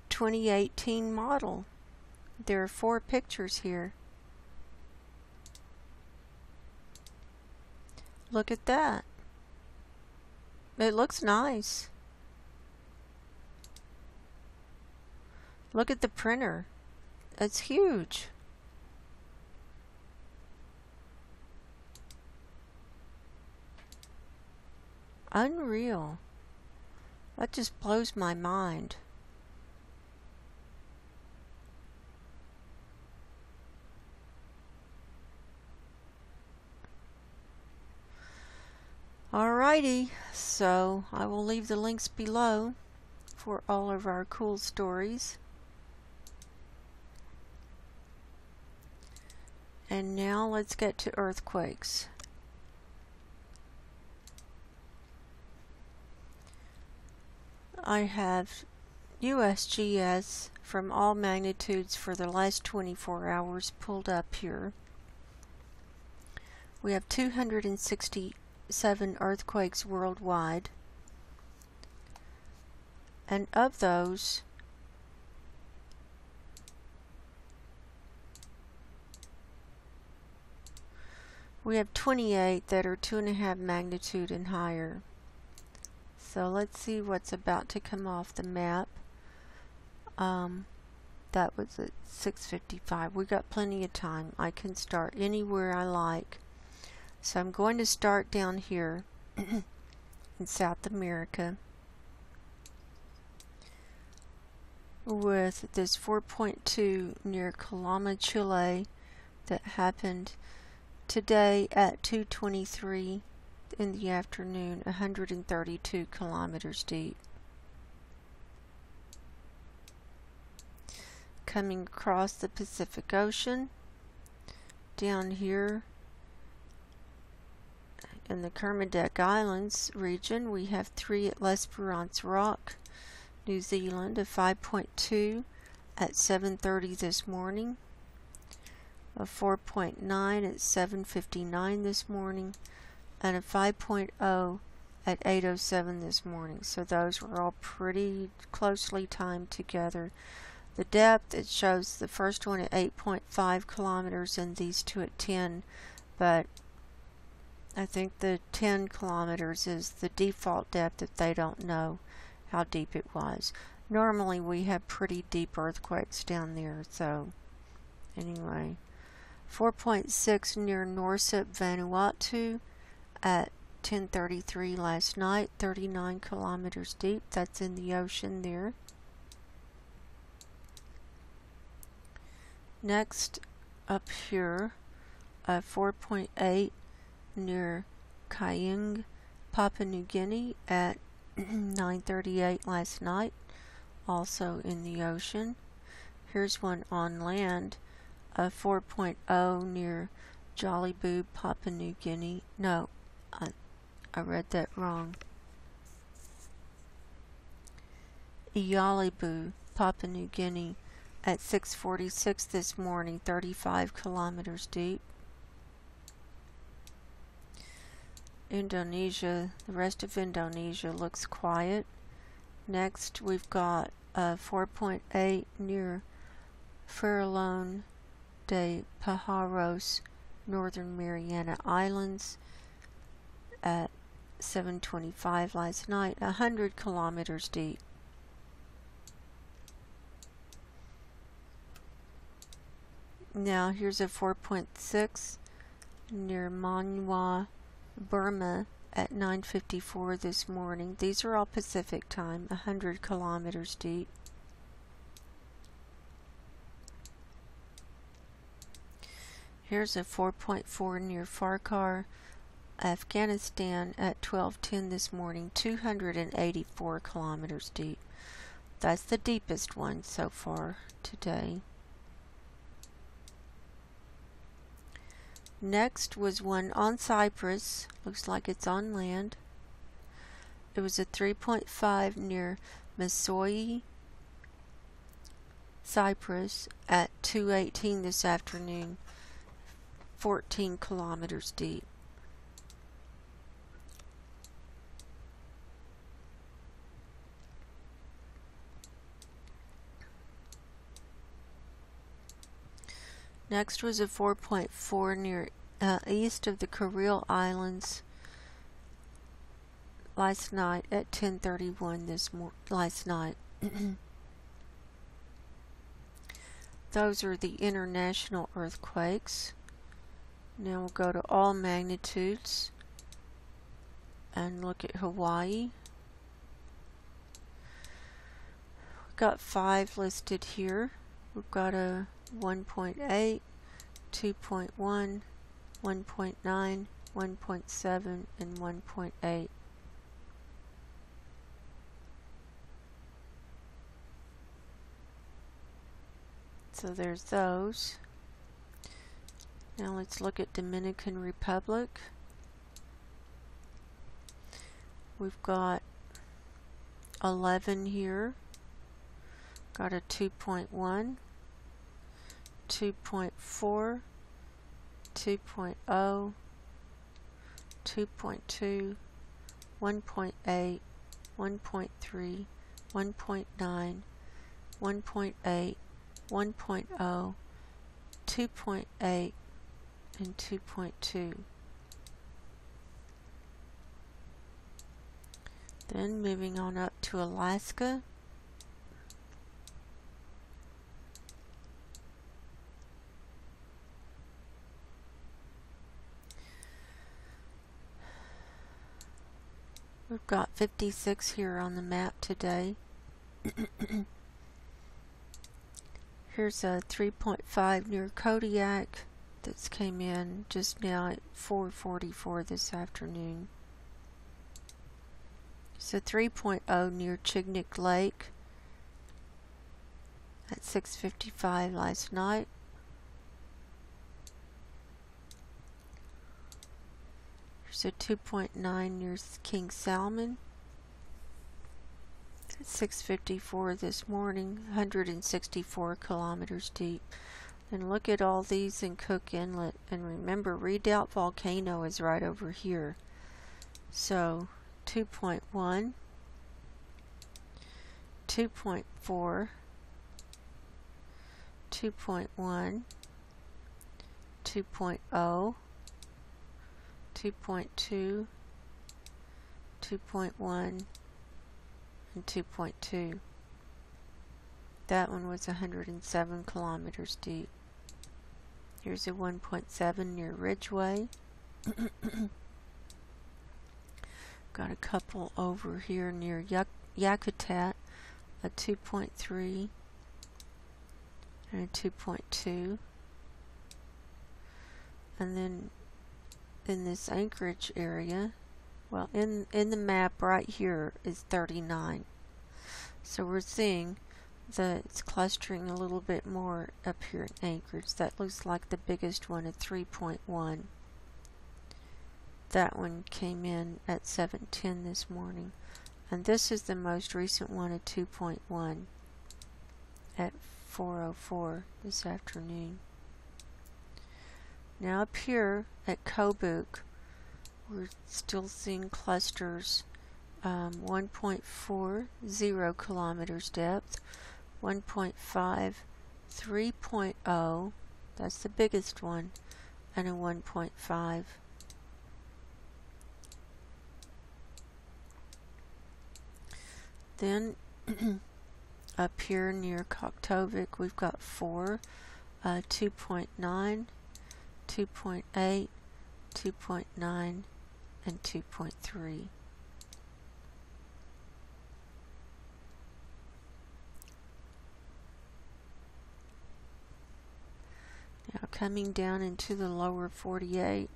2018 model. There are 4 pictures here. Look at that. It looks nice. Look at the printer. It's huge. Unreal. That just blows my mind. Alrighty, so I will leave the links below for all of our cool stories. And now let's get to earthquakes. I have USGS from all magnitudes for the last 24 hours pulled up here. We have 267 earthquakes worldwide, and of those, we have 28 that are 2.5 magnitude and higher. So let's see what's about to come off the map. That was at 6:55. We got plenty of time. I can start anywhere I like. So I'm going to start down here in South America with this 4.2 near Calama, Chile that happened today at 2:23 in the afternoon, 132 kilometers deep. Coming across the Pacific Ocean, down here In the Kermadec Islands region, we have 3 at L'Esperance Rock, New Zealand, a 5.2 at 7:30 this morning, a 4.9 at 7:59 this morning, and a 5.0 at 8:07 this morning. So those were all pretty closely timed together. The depth, it shows the first one at 8.5 kilometers and these two at 10, but I think the 10 kilometers is the default depth if they don't know how deep it was. Normally we have pretty deep earthquakes down there, so anyway. 4.6 near Noosup, Vanuatu at 10:33 last night, 39 kilometers deep. That's in the ocean there. Next, up here, 4.8 near Kayung, Papua New Guinea at 9:38 last night, also in the ocean. Here's one on land, 4.0 near Jollybu, Papua New Guinea. No, I read that wrong. Ialibu, Papua New Guinea at 6:46 this morning, 35 kilometers deep. Indonesia, the rest of Indonesia looks quiet. Next, we've got 4.8 near Furlong de Pajaros, Northern Mariana Islands at 7:25 last night, 100 kilometers deep. Now here's a 4.6 near Manhwa, Burma at 9:54 this morning. These are all Pacific time, 100 kilometers deep. Here's a 4.4 near Farkar, Afghanistan at 12:10 this morning, 284 kilometers deep. That's the deepest one so far today. Next was one on Cyprus. Looks like it's on land. It was a 3.5 near Missouri, Cyprus at 2:18 this afternoon, 14 kilometers deep. Next was a 4.4 near east of the Kuril Islands last night at 10:31 last night. Those are the international earthquakes. Now we'll go to all magnitudes and look at Hawaii. We've got 5 listed here. We've got a 1.8, 2.1, 1.9, 1.7, and 1.8. So there's those. Now let's look at Dominican Republic. We've got 11 here. Got a 2.1. 2.4, 2.0, 2.2, 1.8, 1.3, 1.9, 1.8, 1.0, 2.8, and 2.2. Then moving on up to Alaska. We've got 56 here on the map today. Here's a 3.5 near Kodiak that's came in just now at 4:44 this afternoon. It's a 3.0 near Chignik Lake at 6:55 last night. There's a 2.9 near King Salmon. At 6:54 this morning, 164 kilometers deep. And look at all these in Cook Inlet. And remember, Redoubt Volcano is right over here. So 2.1, 2.4, 2.1, 2.0, 2.2, 2.1, and 2.2. That one was 107 kilometers deep. Here's a 1.7 near Ridgeway. Got a couple over here near Yakutat, a 2.3 and a 2.2. And then in this Anchorage area, well, in the map right here is 39. So we're seeing that it's clustering a little bit more up here in Anchorage. That looks like the biggest one at 3.1. That one came in at 7:10 this morning. And this is the most recent one at 2.1 at 4:04 this afternoon. Now up here at Kobuk, we're still seeing clusters, 1.40 kilometers depth, 1.5, 3.0, that's the biggest one, and a 1.5. Then up here near Koktovik, we've got 4, 2.9, 2.8, 2.9, and 2.3. Now coming down into the lower 48.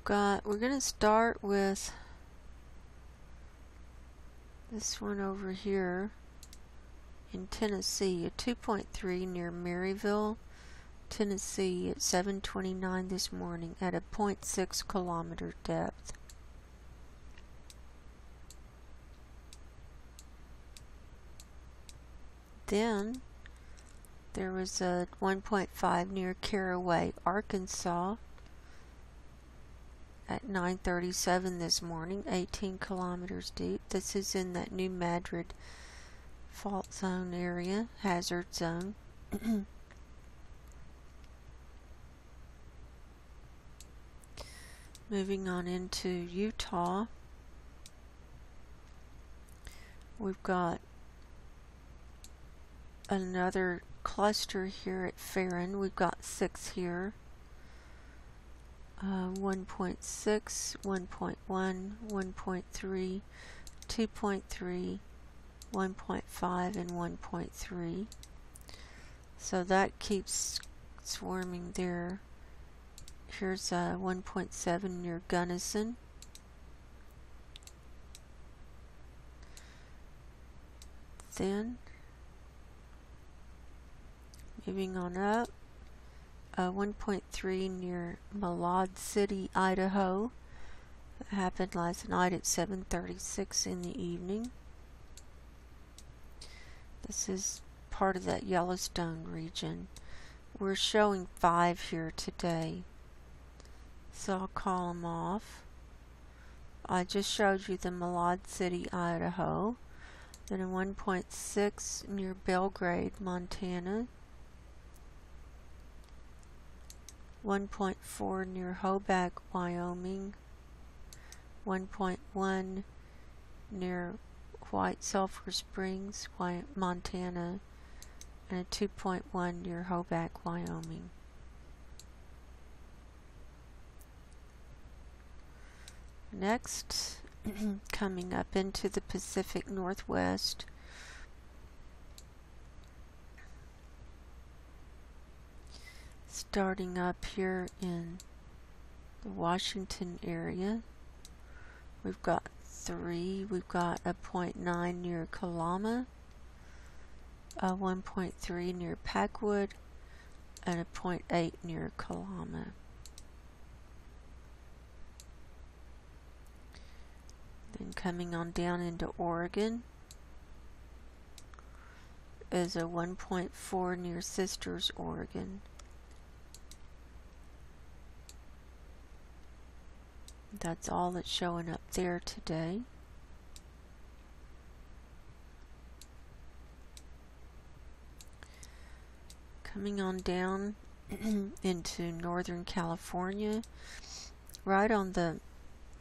We're going to start with this one over here in Tennessee, a 2.3 near Maryville, Tennessee at 7:29 this morning at a 0.6 kilometer depth. Then there was a 1.5 near Caraway, Arkansas at 9:37 this morning, 18 kilometers deep. This is in that New Madrid fault zone area, hazard zone. Moving on into Utah, we've got another cluster here at Farron. We've got 6 here. 1.6, 1.1, 1.3, 2.3, 1.5, and 1.3. So that keeps swarming there. Here's a 1.7 near Gunnison. Then, moving on up, 1.3 near Malad City, Idaho. That happened last night at 7:36 in the evening. This is part of that Yellowstone region. We're showing 5 here today, so I'll call them off. I just showed you the Malad City, Idaho. Then a 1.6 near Belgrade, Montana. 1.4 near Hoback, Wyoming. 1.1 near White Sulphur Springs, Montana. And a 2.1 near Hoback, Wyoming. Next, coming up into the Pacific Northwest, starting up here in the Washington area, we've got 3, we've got a 0.9 near Kalama, a 1.3 near Packwood, and a 0.8 near Kalama. Then coming on down into Oregon is a 1.4 near Sisters, Oregon. That's all that's showing up there today. Coming on down into Northern California, right on the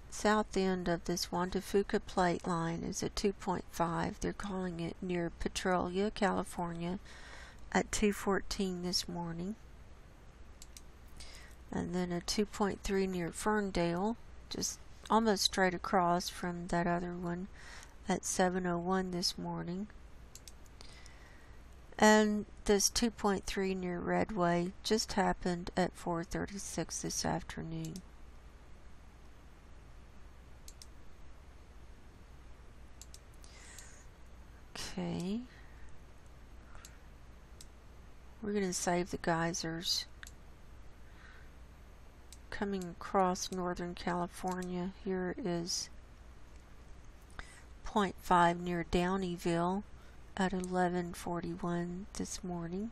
south end of this Juan de Fuca plate line is a 2.5. They're calling it near Petrolia, California at 2:14 this morning. And then a 2.3 near Ferndale, just almost straight across from that other one at 7:01 this morning. And this 2.3 near Redway just happened at 4:36 this afternoon. Okay. We're going to save the geysers. Coming across Northern California, here is 0.5 near Downeyville at 11:41 this morning.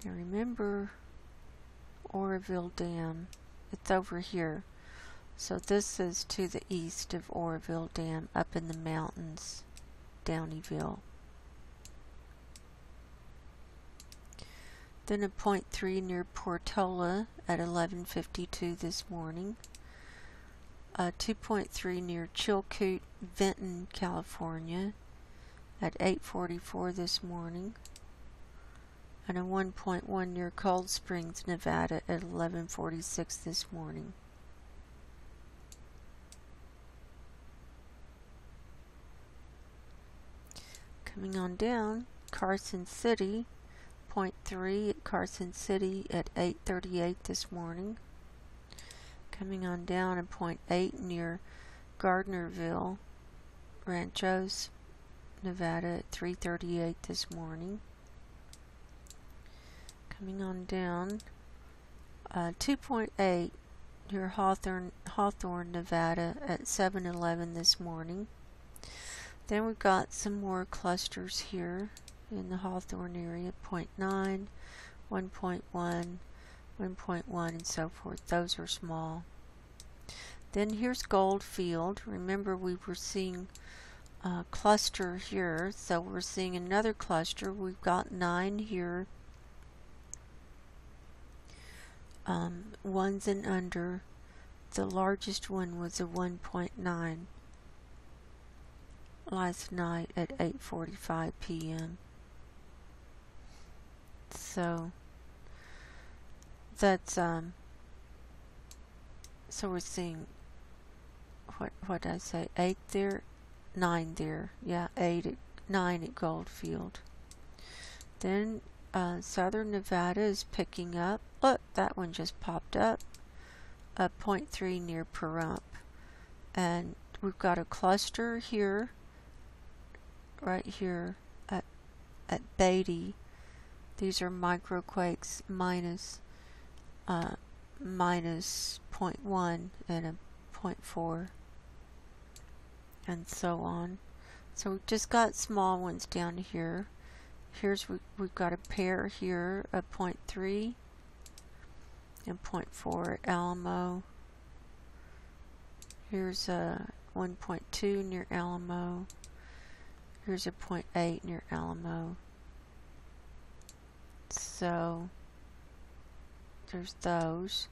Now remember Oroville Dam, it's over here. So this is to the east of Oroville Dam, up in the mountains, Downeyville. Then a 0.3 near Portola at 11:52 this morning. A 2.3 near Chilkoot, Vinton, California at 8:44 this morning. And a 1.1 near Cold Springs, Nevada at 11:46 this morning. Coming on down, Carson City, 0.3 at Carson City at 8:38 this morning. Coming on down, a 0.8 near Gardnerville, Ranchos, Nevada at 3:38 this morning. Coming on down, 2.8 near Hawthorne, Nevada at 7:11 this morning. Then we've got some more clusters here in the Hawthorne area, 0.9, 1.1, 1.1, and so forth. Those are small. Then here's Goldfield. Remember we were seeing a cluster here, so we're seeing another cluster. We've got 9 here. Ones and under. The largest one was a 1.9. last night at 8:45 p.m. So that's so we're seeing what did I say, 8 there, 9 there, yeah, 9 at Goldfield. Then southern Nevada is picking up. Look, that one just popped up, a 0.3 near Pahrump, and we've got a cluster here, right here at Beatty. These are microquakes minus 0.1 and a 0.4 and so on. So we've just got small ones down here. We've got a pair here, a 0.3 and 0.4 at Alamo. Here's a 1.2 near Alamo. Here's a 0.8 near Alamo. So there's those.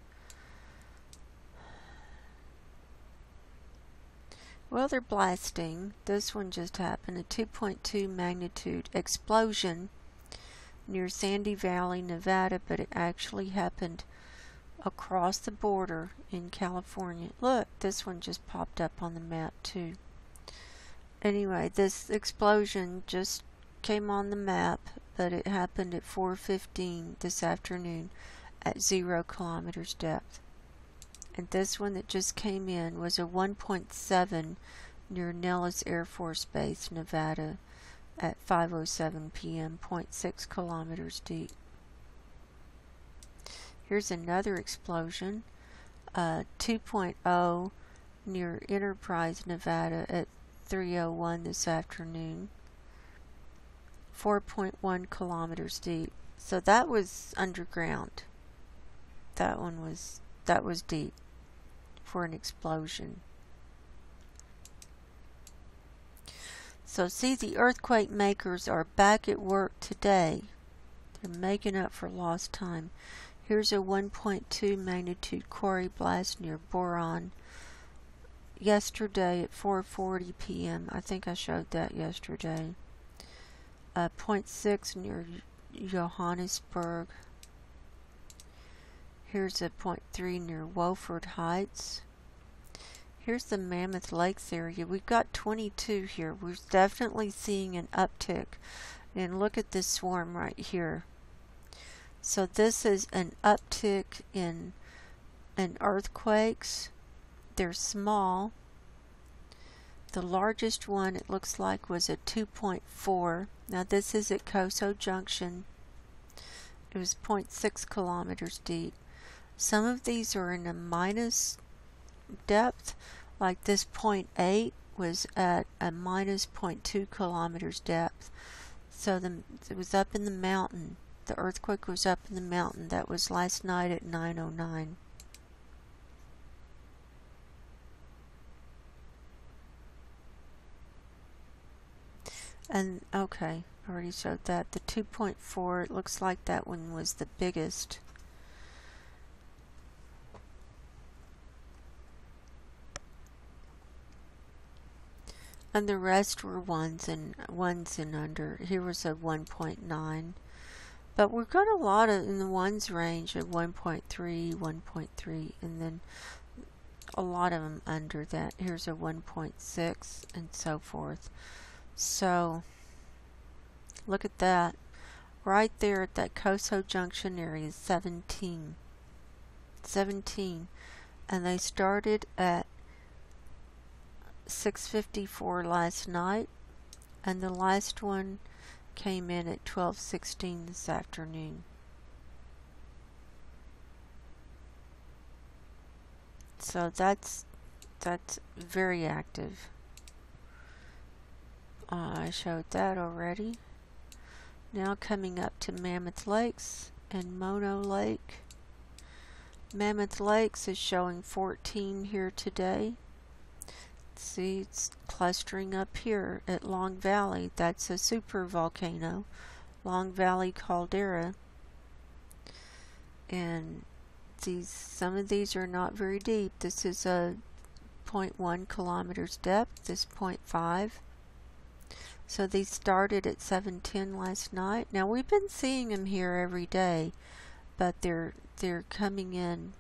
Well, they're blasting. This one just happened, a 2.2 magnitude explosion near Sandy Valley, Nevada, but it actually happened across the border in California. Look, this one just popped up on the map too. Anyway, this explosion just came on the map, but it happened at 4:15 this afternoon at 0 kilometers depth. And this one that just came in was a 1.7 near Nellis Air Force Base, Nevada at 5:07 p.m., 0.6 kilometers deep. Here's another explosion, 2.0 near Enterprise, Nevada at 3:01 this afternoon, 4.1 kilometers deep. So that was underground. That was deep for an explosion. So see, the earthquake makers are back at work today. They're making up for lost time. Here's a 1.2 magnitude quarry blast near Boron yesterday at 4:40 p.m. I think I showed that yesterday. 0.6 near Johannesburg. Here's a 0.3 near Wofford Heights. Here's the Mammoth Lakes area. We've got 22 here. We're definitely seeing an uptick. And look at this swarm right here. So this is an uptick in earthquakes. They're small. The largest one, it looks like, was a 2.4. Now this is at Coso Junction. It was 0.6 kilometers deep. Some of these are in a minus depth, like this 0.8 was at a minus 0.2 kilometers depth. So it was up in the mountain. The earthquake was up in the mountain. That was last night at 9:09. And okay, I already showed that. The 2.4, it looks like that one was the biggest. And the rest were ones and under. Here was a 1.9. But we've got a lot of in the ones range of 1.3, 1.3, and then a lot of them under that. Here's a 1.6 and so forth. So look at that. Right there at that Coso Junction area, 17. And they started at 6:54 last night, and the last one came in at 12:16 this afternoon. So that's very active. I showed that already. Now coming up to Mammoth Lakes and Mono Lake. Mammoth Lakes is showing 14 here today. See, it's clustering up here at Long Valley. That's a super volcano, Long Valley Caldera. And some of these are not very deep. This is a 0.1 kilometers depth, this 0.5. So these started at 7:10 last night. Now we've been seeing them here every day, but they're coming in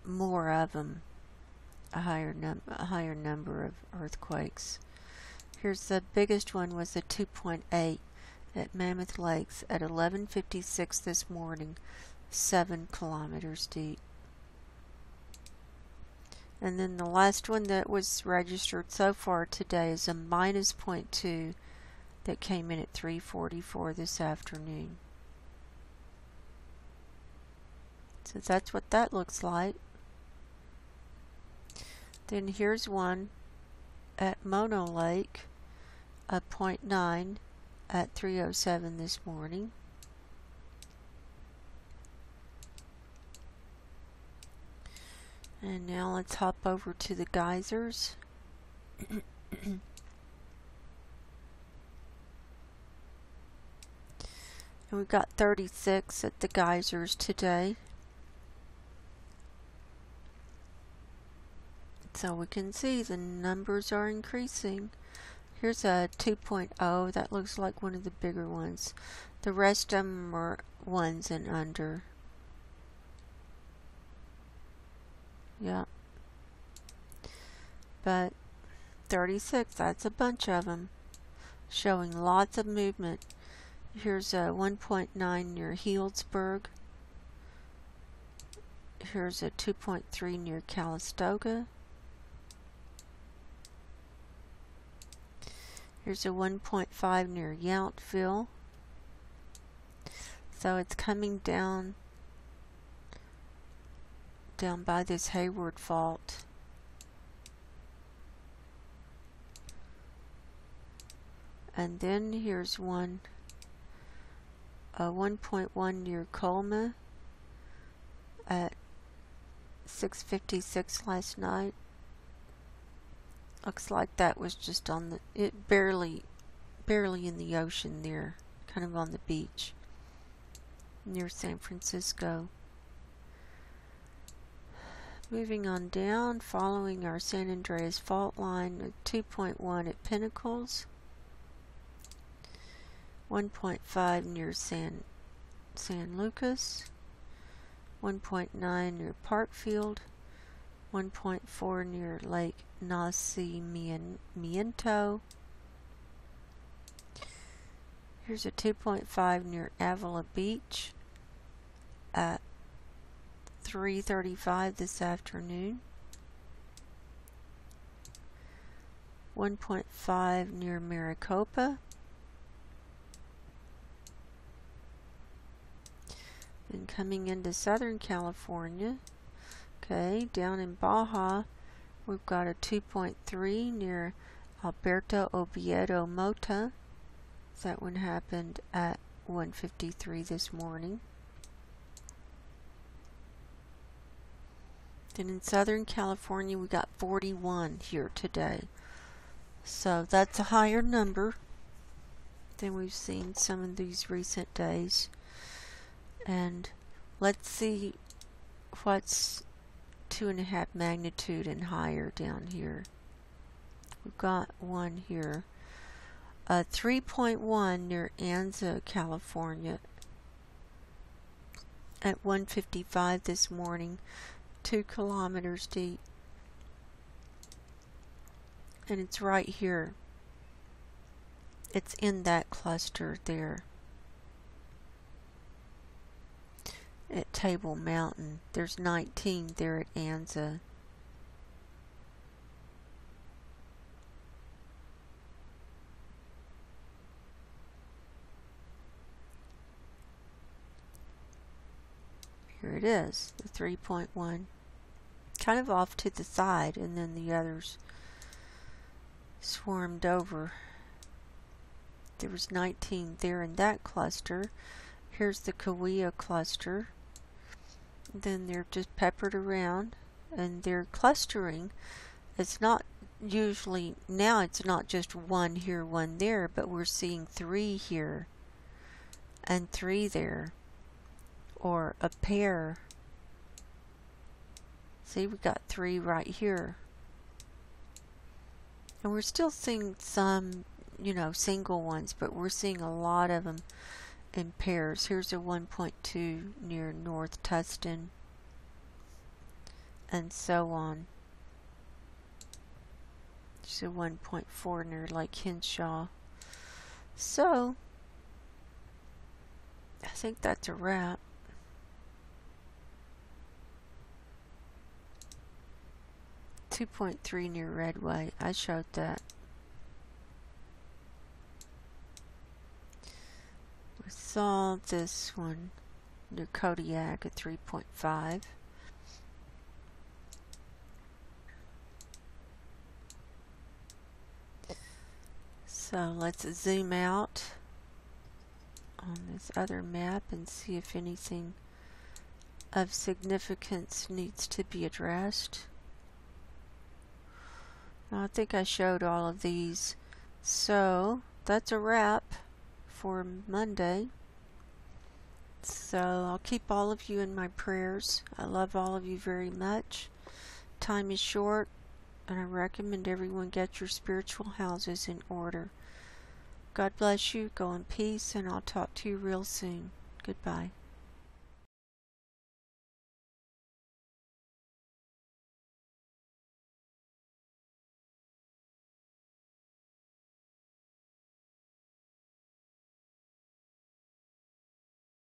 more of them. A higher number of earthquakes. Here's the biggest one, was a 2.8 at Mammoth Lakes at 11:56 this morning, 7 kilometers deep. And then the last one that was registered so far today is a minus 0.2 that came in at 3:44 this afternoon. So that's what that looks like. Then here's one at Mono Lake, a 0.9 at 3:07 this morning. And now let's hop over to the geysers. And we've got 36 at the geysers today. So we can see the numbers are increasing. Here's a 2.0. That looks like one of the bigger ones. The rest of them are ones and under. Yeah. But 36, that's a bunch of them. Showing lots of movement. Here's a 1.9 near Healdsburg. here's a 2.3 near Calistoga. Here's a 1.5 near Yountville. So it's coming down by this Hayward Fault. And then here's one, a 1.1 near Colma at 6:56 last night. Looks like that was just on the, barely in the ocean there, kind of on the beach near San Francisco. Moving on down, following our San Andreas fault line, 2.1 at Pinnacles, 1.5 near San Lucas, 1.9 near Parkfield, 1.4 near Lake Nacimiento. Here's a 2.5 near Avila Beach at 3:35 this afternoon. 1.5 near Maricopa. And coming into Southern California, okay, down in Baja, we've got a 2.3 near Alberto Oviedo Mota. That one happened at 1:53 this morning. Then in Southern California, we got 41 here today. So that's a higher number than we've seen some of these recent days. And let's see what's 2.5 magnitude and higher down here. We've got one here. 3.1 near Anza, California at 1:55 this morning, 2 kilometers deep. And it's right here. It's in that cluster there at Table Mountain. There's 19 there at Anza. Here it is, the 3.1. Kind of off to the side, and then the others swarmed over. There was 19 there in that cluster. Here's the Kauai cluster. Then they're just peppered around, and they're clustering. It's not usually, now it's not just one here, one there, but we're seeing 3 here and 3 there, or a pair. See, we got 3 right here. And we're still seeing some, single ones, but we're seeing a lot of them in pairs. Here's a 1.2 near North Tustin, and so on. There's a 1.4 near Lake Henshaw. So, I think that's a wrap. 2.3 near Redway. I showed that. We saw this one near Kodiak at 3.5. So let's zoom out on this other map and see if anything of significance needs to be addressed. I think I showed all of these. So that's a wrap for Monday. So I'll keep all of you in my prayers. I love all of you very much. Time is short, and I recommend everyone get your spiritual houses in order. God bless you. Go in peace, and I'll talk to you real soon. Goodbye.